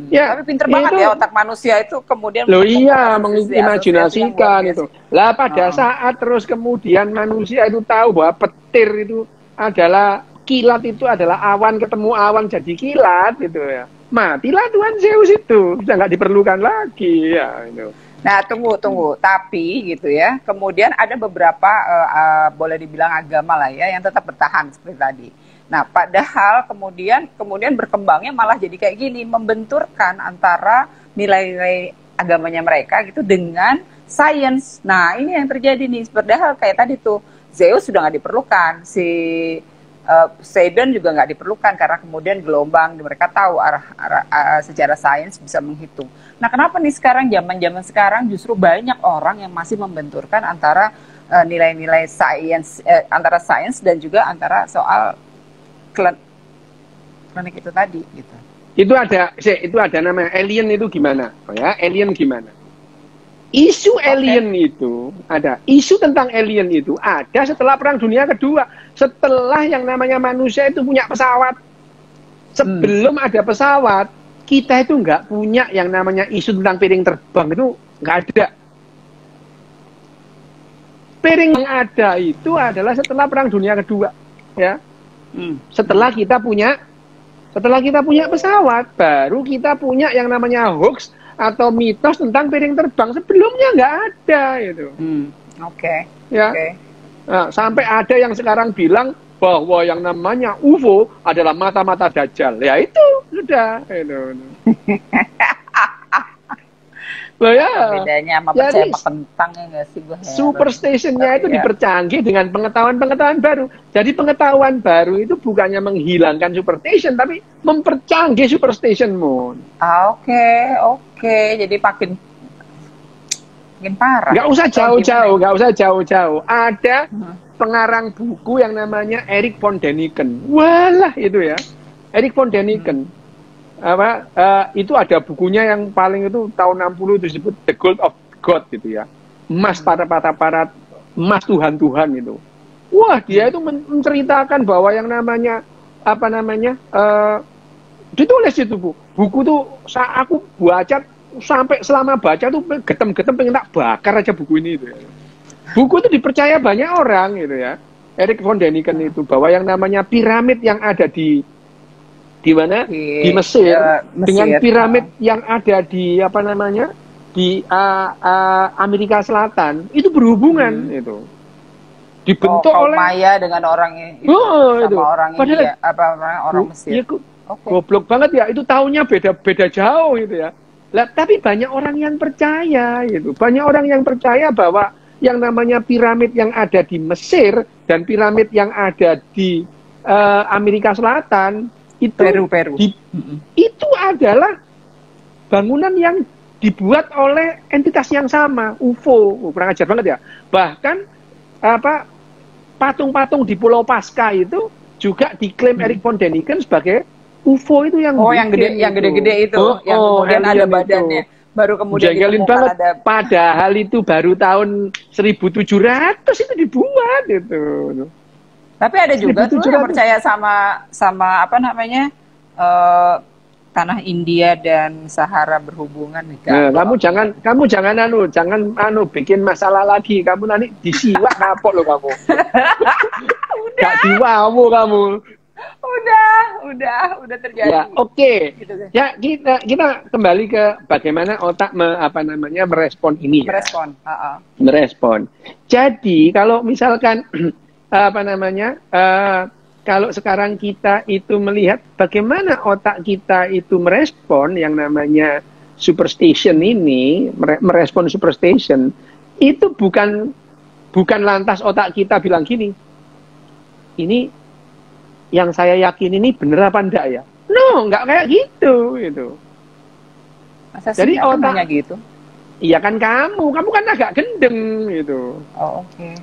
Ya, tapi pinter banget ya otak manusia itu kemudian. Loh iya, mengimajinasikan itu. Lah pada saat terus kemudian manusia itu tahu bahwa petir itu adalah kilat, itu adalah awan ketemu awan jadi kilat gitu ya. Matilah Tuhan Zeus itu. Sudah nggak diperlukan lagi ya itu. Nah, tunggu. Tapi gitu ya, kemudian ada beberapa boleh dibilang agama lah ya yang tetap bertahan seperti tadi. Nah, padahal kemudian berkembangnya malah jadi kayak gini, membenturkan antara nilai-nilai agamanya mereka gitu dengan sains. Nah, ini yang terjadi nih. Padahal kayak tadi tuh Zeus sudah nggak diperlukan, si Poseidon juga nggak diperlukan karena kemudian gelombang mereka tahu secara sains bisa menghitung. Nah, kenapa nih sekarang zaman sekarang justru banyak orang yang masih membenturkan antara nilai-nilai sains antara sains dan juga antara soal klinik itu tadi gitu. Itu ada namanya alien itu gimana? Oh ya, alien gimana? Isu alien itu ada, isu tentang alien itu ada setelah Perang Dunia Kedua, setelah yang namanya manusia itu punya pesawat. Sebelum ada pesawat, kita itu nggak punya yang namanya isu tentang piring terbang, itu nggak ada. Piring yang ada itu adalah setelah Perang Dunia Kedua, ya. Setelah kita punya pesawat, baru kita punya yang namanya hoax atau mitos tentang piring terbang. Sebelumnya nggak ada itu. Ya. Nah, sampai ada yang sekarang bilang bahwa yang namanya UFO adalah mata-mata Dajjal. Ya itu sudah. Itu. Loh ya. Bedanya sama percaya sama kentang ya nggak sih? Superstitionnya itu dipercanggih dengan pengetahuan-pengetahuan baru. Jadi pengetahuan baru itu bukannya menghilangkan superstition, tapi mempercanggih superstitionmu. Oke. Jadi makin parah. Nggak usah jauh-jauh. Ada pengarang buku yang namanya Erich von Däniken. Walah itu ya, Erich von Däniken. Itu ada bukunya yang paling itu tahun 60 itu disebut The Gold of God gitu ya, emas para emas Tuhan itu. Wah, dia itu menceritakan bahwa yang namanya ditulis itu buku tuh aku baca sampai selama baca tuh getem-getem pengen tak bakar aja buku ini itu ya. Buku itu dipercaya banyak orang gitu ya, Erich von Däniken itu, bahwa yang namanya piramid yang ada di mana? Di Mesir, dengan piramid yang ada di di Amerika Selatan itu berhubungan itu. Dibentuk oleh Maya dengan orang itu sama orang India, orang Mesir. Goblok banget ya, itu tahunnya beda jauh gitu ya. Lah, tapi banyak orang yang percaya gitu. Banyak orang yang percaya bahwa yang namanya piramid yang ada di Mesir dan piramid yang ada di Amerika Selatan itu Peru. Itu adalah bangunan yang dibuat oleh entitas yang sama, UFO. Kurang ajar banget ya. Bahkan patung-patung di Pulau Pasca itu juga diklaim Erich von Däniken sebagai UFO itu yang gede-gede itu, yang kemudian ada badannya. Baru kemudian banget. Padahal itu baru tahun 1700 itu dibuat itu. Tapi ada juga tuh yang percaya sama tanah India dan Sahara berhubungan nih. Kamu jangan bikin masalah lagi. Kamu nanti disiwak kapok lo kamu. Gak diwamu kamu. Udah terjadi. Ya, oke. Gitu. Ya, kita kembali ke bagaimana otak merespon ini. Merespon. Jadi kalau misalkan kalau sekarang kita itu melihat bagaimana otak kita itu merespon yang namanya superstition ini, merespon superstition, itu bukan lantas otak kita bilang gini, ini yang saya yakin ini bener apa enggak ya? No, enggak kayak gitu. Masa sih otaknya gitu? Iya kan kamu kan agak gendeng gitu. Oke.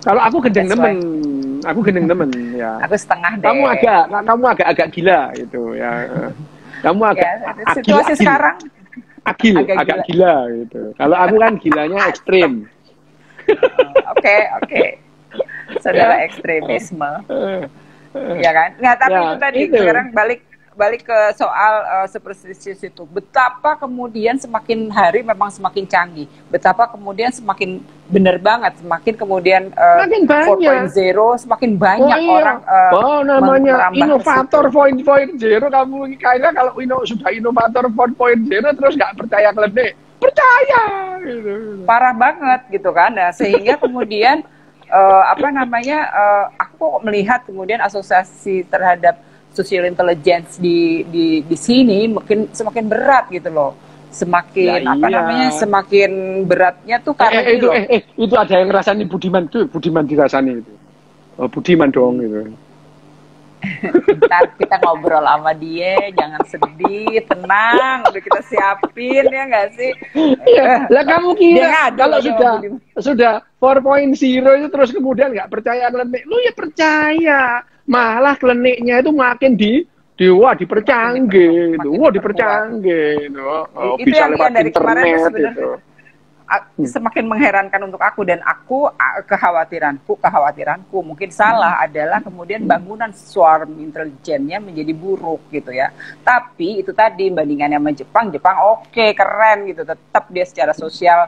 Kalau aku gendeng temen, ya. Aku setengah deh. Kamu agak gila gitu ya. Kamu agak situasi agil. Sekarang agak gila gitu. Kalau aku kan gilanya ekstrim. Oke. Saudara ekstremisme. Ya kan? Nggak, tapi itu tadi sekarang balik ke soal superstitious itu. Betapa kemudian semakin hari memang semakin canggih. Betapa kemudian semakin benar banget, semakin kemudian 4.0 semakin banyak orang namanya inovator 4.0 kamu kayaknya kalau sudah inovator 4.0 terus nggak percaya kelede. Percaya gitu. Parah banget gitu kan. Nah, sehingga kemudian aku kok melihat kemudian asosiasi terhadap social intelligence di sini semakin berat gitu loh. Semakin semakin beratnya tuh karena itu ada yang ngerasani Budiman dirasani itu. Oh, budiman dong gitu. Ntar kita ngobrol sama dia, jangan sedih, tenang, udah kita siapin ya nggak sih? Iya, lah kamu kira kalau lagi sudah 4.0 itu terus kemudian nggak percaya klenik, lu ya percaya, malah kleniknya itu makin dipercanggih, gitu. Wah dipercanggih, gitu. Oh, itu bisa yang lewat dari kemarin tuh internet sebenarnya gitu. semakin mengherankan untuk aku, dan aku kekhawatiranku mungkin salah adalah kemudian bangunan swarm intelijennya menjadi buruk gitu ya. Tapi itu tadi bandingannya sama Jepang oke, keren gitu, tetap dia secara sosial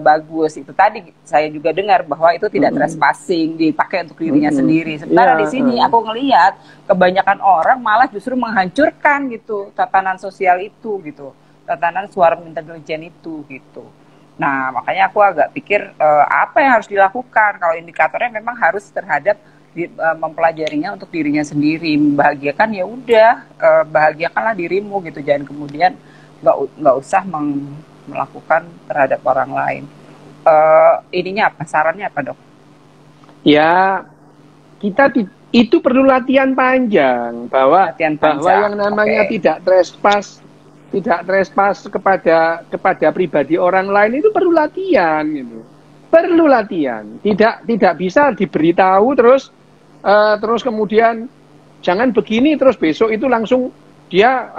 bagus. Itu tadi saya juga dengar bahwa itu tidak trespassing, dipakai untuk dirinya sendiri. Sementara di sini aku ngelihat kebanyakan orang malah justru menghancurkan gitu tatanan sosial itu gitu, tatanan swarm intelijen itu gitu. Nah, makanya aku agak pikir apa yang harus dilakukan kalau indikatornya memang harus terhadap mempelajarinya untuk dirinya sendiri, membahagiakan ya udah, bahagiakanlah dirimu gitu, jangan kemudian nggak usah melakukan terhadap orang lain. Ininya apa? Sarannya apa, Dok? Ya, itu perlu latihan panjang bahwa yang namanya tidak trespass kepada pribadi orang lain itu perlu latihan gitu. Perlu latihan. Tidak bisa diberitahu terus kemudian jangan begini terus besok itu langsung dia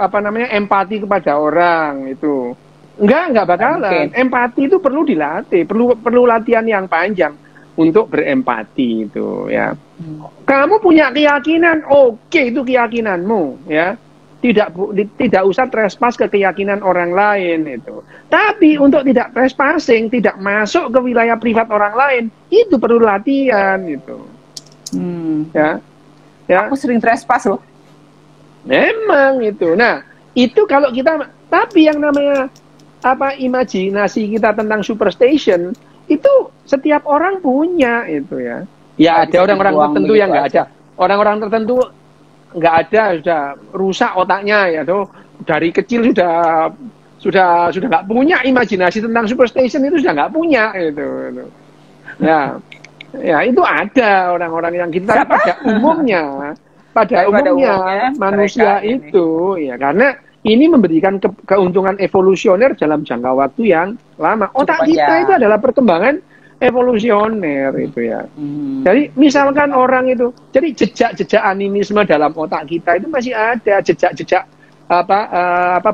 empati kepada orang itu. Enggak bakalan. Empati itu perlu dilatih, perlu latihan yang panjang untuk berempati itu ya. Kamu punya keyakinan, oke, itu keyakinanmu ya. Tidak usah trespass ke keyakinan orang lain itu. Tapi untuk tidak trespassing, tidak masuk ke wilayah privat orang lain, itu perlu latihan gitu. Ya. Aku sering trespass loh. Memang itu. Nah, itu kalau kita, tapi yang namanya imajinasi kita tentang superstation itu setiap orang punya itu ya. Ya ada orang-orang tertentu yang nggak ada. Orang-orang tertentu nggak ada, sudah rusak otaknya ya tuh, dari kecil sudah nggak punya imajinasi tentang superstation, itu sudah nggak punya itu. Ya itu ada orang-orang yang kita pada umumnya manusia itu ya, karena ini memberikan keuntungan evolusioner dalam jangka waktu yang lama. Otak kita itu adalah perkembangan evolusioner itu ya. Jadi misalkan orang itu, jadi jejak-jejak animisme dalam otak kita itu masih ada, jejak-jejak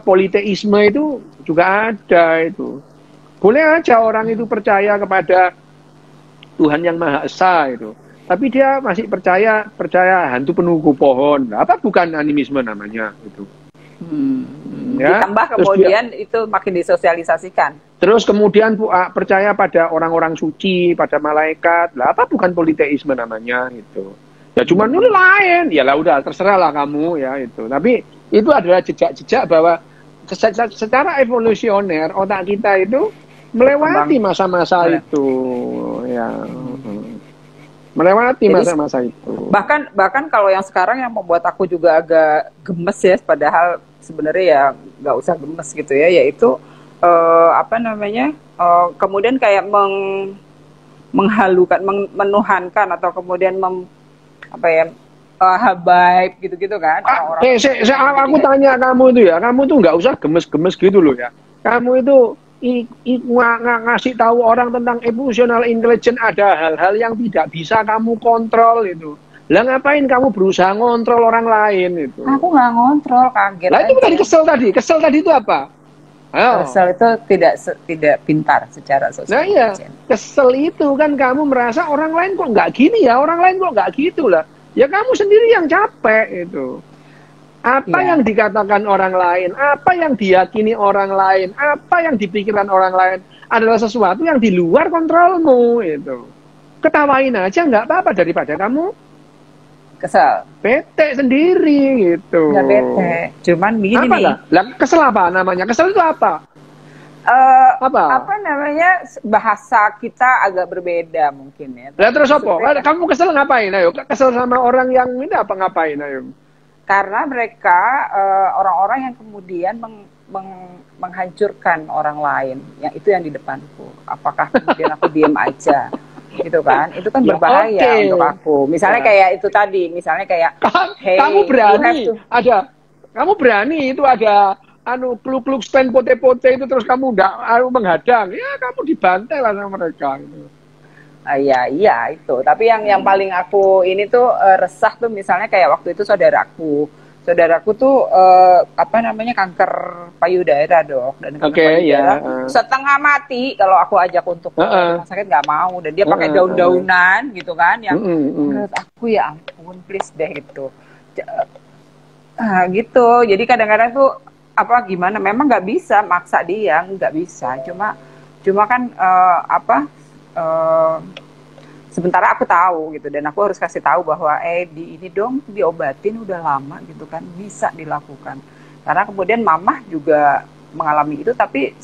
politeisme itu juga ada itu. Boleh aja orang itu percaya kepada Tuhan yang Maha Esa itu, tapi dia masih percaya hantu penunggu pohon. Apa bukan animisme namanya itu? Ya? Ditambah kemudian itu makin disosialisasikan. Terus kemudian percaya pada orang-orang suci, pada malaikat. Lah apa bukan politeisme namanya itu? Ya cuman itu lain. Ya lah udah terserahlah kamu ya itu. Tapi itu adalah jejak-jejak bahwa secara evolusioner otak kita itu melewati masa-masa itu ya. Melewati masa-masa itu. Bahkan kalau yang sekarang yang membuat aku juga agak gemes ya, padahal sebenarnya ya nggak usah gemes gitu ya, yaitu kemudian kayak menghalukan, menuhankan atau kemudian habaib gitu-gitu kan. Aku tanya kamu itu ya, kamu tuh nggak usah gemes-gemes gitu loh ya. Kamu itu ngasih tahu orang tentang emotional intelligence, ada hal-hal yang tidak bisa kamu kontrol itu. Lah ngapain kamu berusaha ngontrol orang lain itu? Aku nggak ngontrol, kaget. Lah itu tadi kesel tadi itu apa? Kesel itu tidak pintar secara sosial. Nah iya, kesel itu kan kamu merasa orang lain kok nggak gini ya, orang lain kok nggak gitu lah. Ya kamu sendiri yang capek itu. Apa yang dikatakan orang lain, apa yang diyakini orang lain, apa yang dipikirkan orang lain adalah sesuatu yang di luar kontrolmu itu. Ketawain aja nggak apa-apa daripada kamu kesel. Bete sendiri gitu. Nggak bete, cuman begini nih. Lah kesel apa namanya? Kesel itu apa? Apa namanya, bahasa kita agak berbeda mungkin ya. Lah terus apa? Kamu kesel ngapain? Ayo, kesel sama orang yang ini apa ngapain? Ayo. Karena mereka orang-orang yang kemudian menghancurkan orang lain, yang itu yang di depanku. Apakah kemudian aku diam aja? gitu kan, itu kan Ya, berbahaya oke. untuk aku. Misalnya Ya. kayak itu tadi, misalnya kayak, hey, Kamu you have berani to, kamu berani itu ada kluk-kluk stand pote-pote itu terus kamu nggak menghadang, ya kamu dibantai lah sama mereka gitu. iya iya itu. Tapi yang paling aku ini tuh resah tuh misalnya kayak waktu itu saudaraku tuh apa namanya kanker payudara dok, dan kanker Oke, payudara ya. setengah mati kalau aku ajak untuk ke rumah sakit nggak mau, dan dia pakai daun-daunan gitu kan, yang menurut aku ya ampun please deh gitu. Gitu. Jadi kadang-kadang tuh apa gimana? Memang nggak bisa maksa dia, nggak bisa. Cuma kan apa? eh, Sementara aku tahu gitu, dan aku harus kasih tahu bahwa di ini dong diobatin udah lama gitu kan, bisa dilakukan. Karena kemudian mamah juga mengalami itu, tapi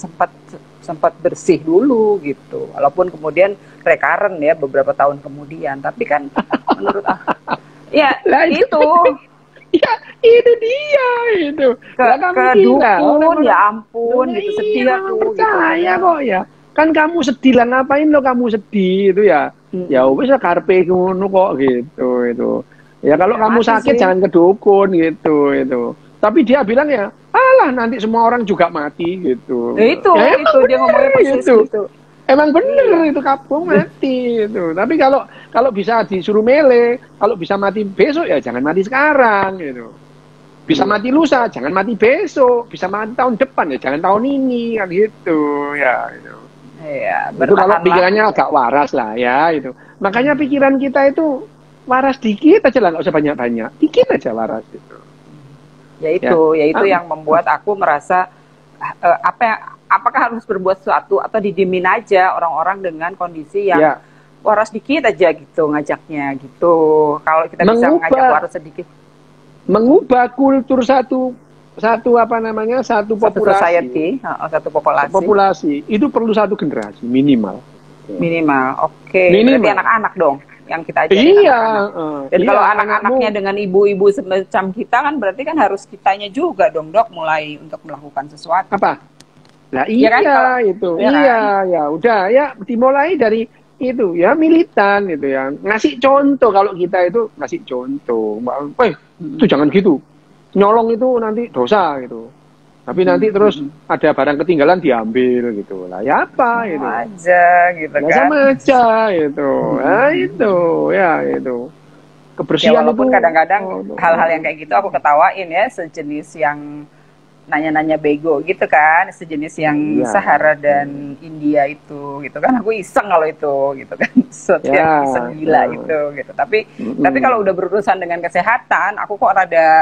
sempat bersih dulu gitu. Walaupun kemudian recurrent ya beberapa tahun kemudian, tapi kan menurut aku ya Lah, itu ya, itu dia itu. Lah kamu ke kira dukun, ya ampun Lah, gitu, sedih iya, aku orang gitu. percaya kok ya. Kan kamu sedih lah, ngapain lo kamu sedih itu ya? Ya wis lah, karpe ngono kok gitu itu. Ya kalau Ya, kamu mati sakit sih. jangan ke dukun gitu itu. Tapi dia bilang ya, alah nanti semua orang juga mati gitu. Ya itu Ya, emang dia ngomongnya bener persis itu. gitu. Emang bener itu kapung mati itu. Tapi kalau bisa disuruh milih, kalau bisa mati besok ya jangan mati sekarang gitu. Bisa mati lusa, jangan mati besok. Bisa mati tahun depan ya jangan tahun ini kan gitu ya. Gitu. Iya, Itu kalau bertahanlah. pikirannya agak waras lah ya itu. Makanya pikiran kita itu waras dikit aja lah, nggak usah banyak-banyak. Dikit aja waras gitu. Ya itu yang membuat aku merasa apakah harus berbuat sesuatu atau didiemin aja orang-orang dengan kondisi yang waras dikit aja gitu ngajaknya gitu. Kalau kita bisa ngajak waras sedikit. Mengubah kultur satu apa namanya satu populasi, society, satu populasi itu perlu satu generasi minimal. Oke. Berarti anak-anak dong yang kita ajarin. Iya. Dan kalau anak-anaknya dengan ibu-ibu semacam kita kan berarti kan harus kitanya juga dong dok mulai untuk melakukan sesuatu. Apa? Nah iya kan, itu. Iya ya udah ya dimulai dari itu ya militan gitu ya, ngasih contoh. Kalau kita itu ngasih contoh, itu jangan gitu, nyolong itu nanti dosa gitu, tapi nanti terus ada barang ketinggalan diambil gitu lah, ya apa itu aja gitu kan, sama aja itu. Nah itu ya itu kebersihan ya, walaupun itu kadang-kadang hal-hal yang kayak gitu aku ketawain ya, sejenis yang nanya-nanya bego gitu kan, sejenis yang Sahara dan India itu gitu kan, aku iseng kalau itu gitu kan, iseng gila gitu. Tapi kalau udah berurusan dengan kesehatan, aku kok rada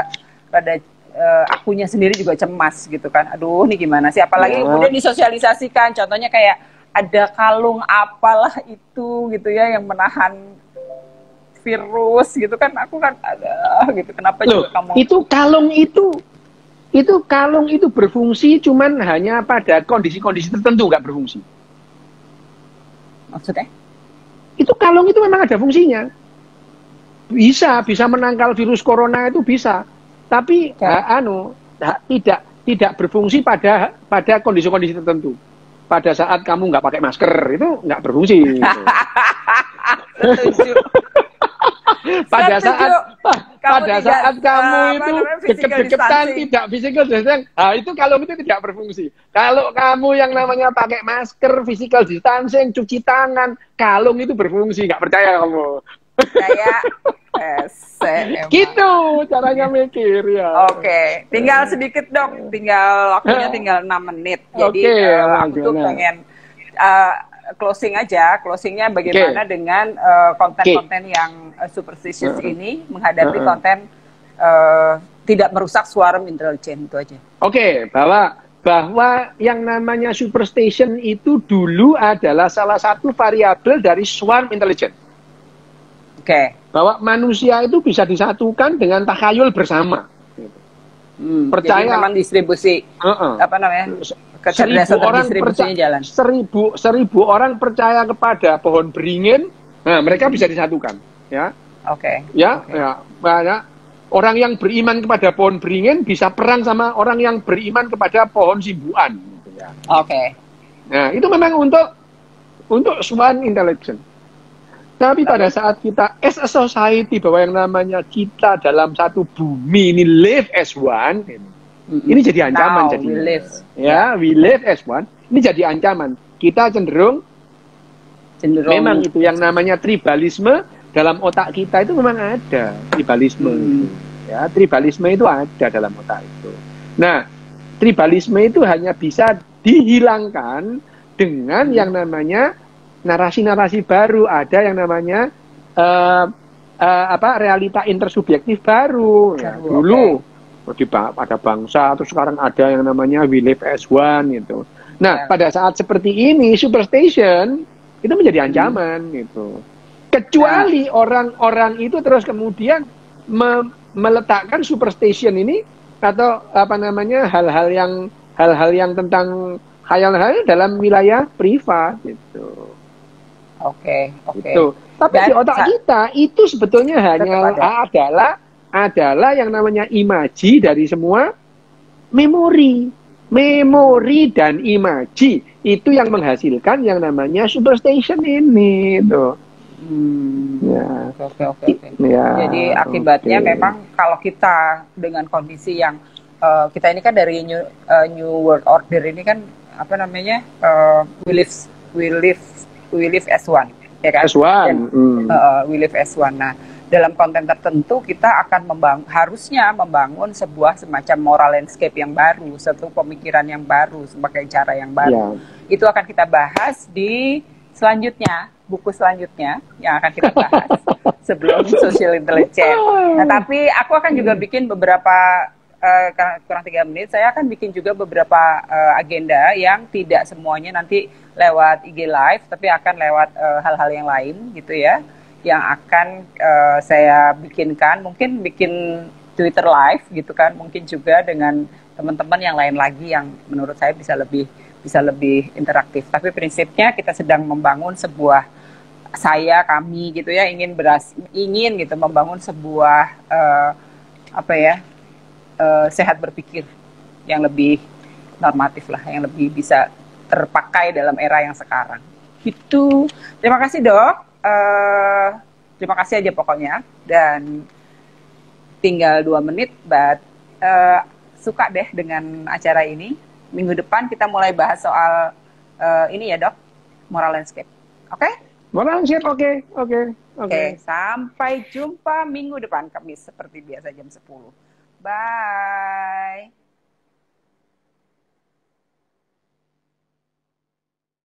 akunya sendiri juga cemas gitu kan. Aduh, nih gimana sih? Apalagi kemudian disosialisasikan, contohnya kayak ada kalung apalah itu gitu ya yang menahan virus gitu kan. Aku kan ada gitu. Kenapa juga kamu? Itu kalung itu berfungsi cuman hanya pada kondisi-kondisi tertentu, nggak berfungsi. Maksudnya? Itu kalung itu memang ada fungsinya. Bisa menangkal virus corona itu bisa. Tapi tidak berfungsi pada kondisi-kondisi tertentu. Pada saat kamu nggak pakai masker itu nggak berfungsi. Gitu. pada saat kamu itu deket-deketan tidak physical distancing, itu kalung itu tidak berfungsi. Kalau kamu yang namanya pakai masker, physical distancing, cuci tangan, kalung itu berfungsi. Nggak percaya kamu? Kayak gitu caranya mikir ya. Oke, tinggal sedikit dok, waktunya tinggal 6 menit. Jadi aku tuh pengen closingnya bagaimana dengan konten-konten yang superstitious ini menghadapi konten tidak merusak swarm intelijen, itu aja. Oke, bahwa yang namanya superstition itu dulu adalah salah satu variabel dari swarm intelijen. Bahwa manusia itu bisa disatukan dengan takhayul bersama. Percaya. Jadi memang distribusi apa namanya? Kecerdasan distribusinya jalan. 1000 orang percaya kepada pohon beringin, nah mereka bisa disatukan, ya. Banyak orang yang beriman kepada pohon beringin bisa perang sama orang yang beriman kepada pohon simbuan, gitu ya. Nah, itu memang untuk swarm intelligence. Tapi pada saat kita as a society, bahwa yang namanya kita dalam satu bumi ini live as one, ini jadi ancaman. Now, jadi we live. we live as one, ini jadi ancaman. Kita cenderung memang itu yang namanya tribalisme dalam otak kita itu memang ada tribalisme. Ya, tribalisme itu ada dalam otak itu. Nah, tribalisme itu hanya bisa dihilangkan dengan yang namanya narasi-narasi baru. Ada yang namanya realita intersubjektif baru. Ya, dulu ada bangsa, terus sekarang ada yang namanya we live as one gitu. Nah, pada saat seperti ini Superstation itu menjadi ancaman gitu. Kecuali orang-orang itu terus kemudian meletakkan Superstation ini atau hal-hal yang tentang khayal-khayal dalam wilayah privat gitu. Oke. Gitu. Tapi di otak kita itu sebetulnya hanya adalah yang namanya imaji dari semua memori dan imaji itu yang menghasilkan yang namanya Superstation ini tuh. Oke. Ya, jadi akibatnya memang kalau kita dengan kondisi yang kita ini kan dari New World Order ini kan we live as one, ya kan? As one. We live as one. Nah, dalam konten tertentu kita akan harusnya membangun sebuah semacam moral landscape yang baru, satu pemikiran yang baru, sebagai cara yang baru. Itu akan kita bahas di buku selanjutnya yang akan kita bahas sebelum Social Intelligence. Nah, tapi aku akan juga bikin beberapa kurang 3 menit, saya akan bikin juga beberapa agenda yang tidak semuanya nanti lewat IG Live, tapi akan lewat hal-hal yang lain gitu ya, yang akan saya bikinkan, mungkin bikin Twitter Live gitu kan, mungkin juga dengan teman-teman yang lain lagi yang menurut saya bisa lebih interaktif. Tapi prinsipnya kita sedang membangun kami gitu ya, ingin gitu membangun sebuah sehat berpikir yang lebih normatif lah, yang lebih bisa terpakai dalam era yang sekarang. Gitu. Terima kasih Dok. Terima kasih aja pokoknya. Dan tinggal 2 menit, suka deh dengan acara ini. Minggu depan kita mulai bahas soal ini ya Dok, moral landscape. Oke? Moral landscape, oke. Sampai jumpa minggu depan, Kamis seperti biasa jam 10. Bye.